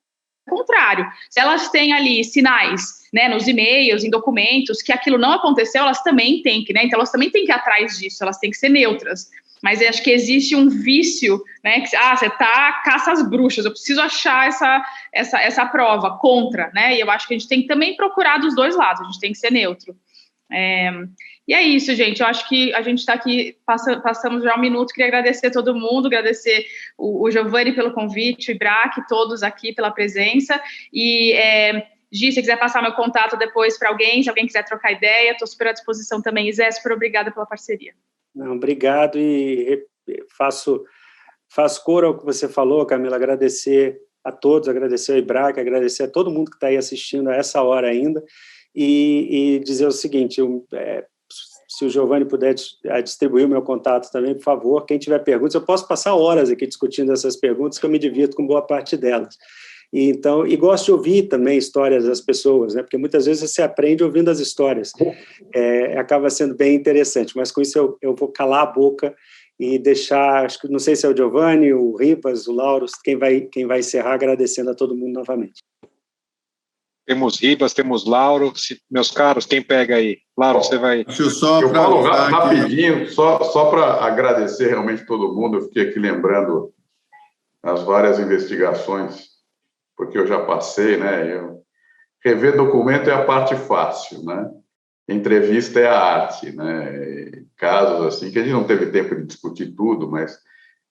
contrário. Se elas têm ali sinais, né, nos e-mails, em documentos, que aquilo não aconteceu, elas também têm que, né, então elas também têm que ir atrás disso, elas têm que ser neutras. Mas eu acho que existe um vício, né, que você caça as bruxas, eu preciso achar essa prova contra, né, e eu acho que a gente tem que também procurar dos dois lados, a gente tem que ser neutro. E é isso, gente, eu acho que a gente está aqui, passamos já um minuto, queria agradecer todo mundo, agradecer o Giovanni pelo convite, o Ibrac, todos aqui pela presença, e Gi, se quiser passar meu contato depois para alguém, se alguém quiser trocar ideia, estou super à disposição também. Zé, super obrigada pela parceria. Não, obrigado, e faço coro ao que você falou, Camila, agradecer a todos, agradecer ao Ibrac, agradecer a todo mundo que está aí assistindo a essa hora ainda, e dizer o seguinte, se o Giovanni puder distribuir o meu contato também, por favor, quem tiver perguntas, eu posso passar horas aqui discutindo essas perguntas, que eu me divirto com boa parte delas. E gosto de ouvir também histórias das pessoas, né? Porque muitas vezes você aprende ouvindo as histórias, acaba sendo bem interessante, mas com isso eu vou calar a boca e deixar, acho que não sei se é o Giovanni, o Ribas, o Lauro, quem vai encerrar, agradecendo a todo mundo novamente. Temos Ribas, temos Lauro, meus caros, quem pega aí? Lauro, você vai... Eu falo rapidinho, só para agradecer realmente todo mundo, eu fiquei aqui lembrando as várias investigações, porque eu já passei, né? Rever documento é a parte fácil, né? Entrevista é a arte, né? Casos assim, que a gente não teve tempo de discutir tudo, mas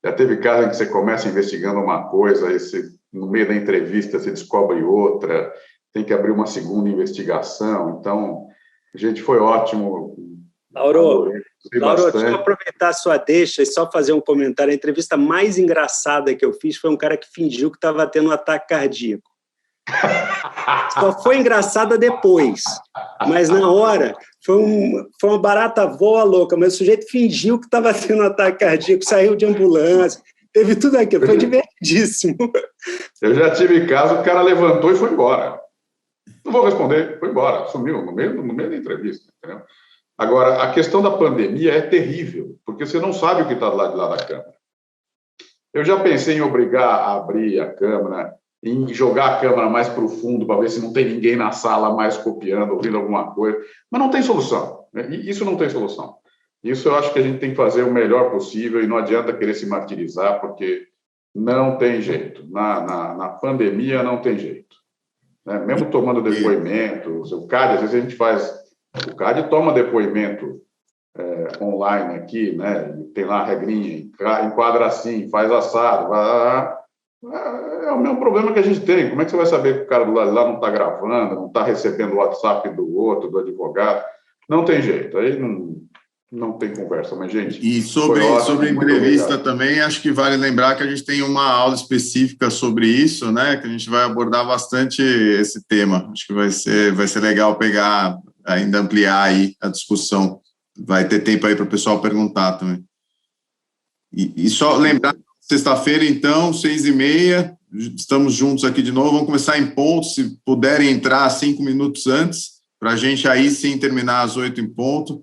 já teve casos em que você começa investigando uma coisa, aí você, no meio da entrevista você descobre outra, tem que abrir uma segunda investigação. Então, a gente foi ótimo. Lauro, deixa eu aproveitar a sua deixa e só fazer um comentário. A entrevista mais engraçada que eu fiz foi um cara que fingiu que estava tendo um ataque cardíaco. Só foi engraçada depois, mas na hora foi uma barata voa louca, mas o sujeito fingiu que estava tendo um ataque cardíaco, saiu de ambulância, teve tudo aquilo, foi divertidíssimo. Eu já tive caso, o cara levantou e foi embora. Não vou responder, foi embora, sumiu no meio da entrevista, entendeu? Agora, a questão da pandemia é terrível, porque você não sabe o que está do lado de lá da câmera. Eu já pensei em obrigar a abrir a câmera, em jogar a câmera mais para o fundo, para ver se não tem ninguém na sala mais copiando, ouvindo alguma coisa, mas não tem solução, né? Isso não tem solução. Isso eu acho que a gente tem que fazer o melhor possível e não adianta querer se martirizar, porque não tem jeito. Na pandemia não tem jeito. Né? Mesmo tomando depoimento, o CAD, às vezes a gente faz... O CAD toma depoimento online aqui, né? Tem lá a regrinha, enquadra assim, faz assado. É o mesmo problema que a gente tem. Como é que você vai saber que o cara do lado de lá não está gravando, não está recebendo o WhatsApp do outro, do advogado? Não tem jeito, aí não tem conversa. Mas, gente... E sobre entrevista também, acho que vale lembrar que a gente tem uma aula específica sobre isso, né? Que a gente vai abordar bastante esse tema. Acho que vai ser legal pegar... ainda ampliar aí a discussão. Vai ter tempo aí para o pessoal perguntar também. E só lembrar, sexta-feira, então, 6h30, estamos juntos aqui de novo, vamos começar em ponto, se puderem entrar 5 minutos antes, para a gente aí sim terminar às 8 em ponto.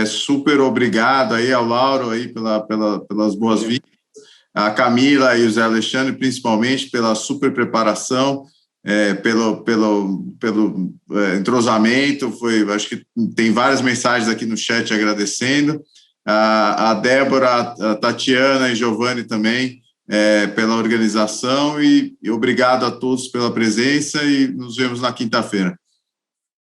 Super obrigado aí ao Lauro aí pelas boas-vindas, a Camila e o Zé Alexandre, principalmente, pela super preparação, pelo entrosamento. Acho que tem várias mensagens aqui no chat agradecendo, a Débora, a Tatiana e Giovanni também pela organização, e obrigado a todos pela presença, e nos vemos na quinta-feira.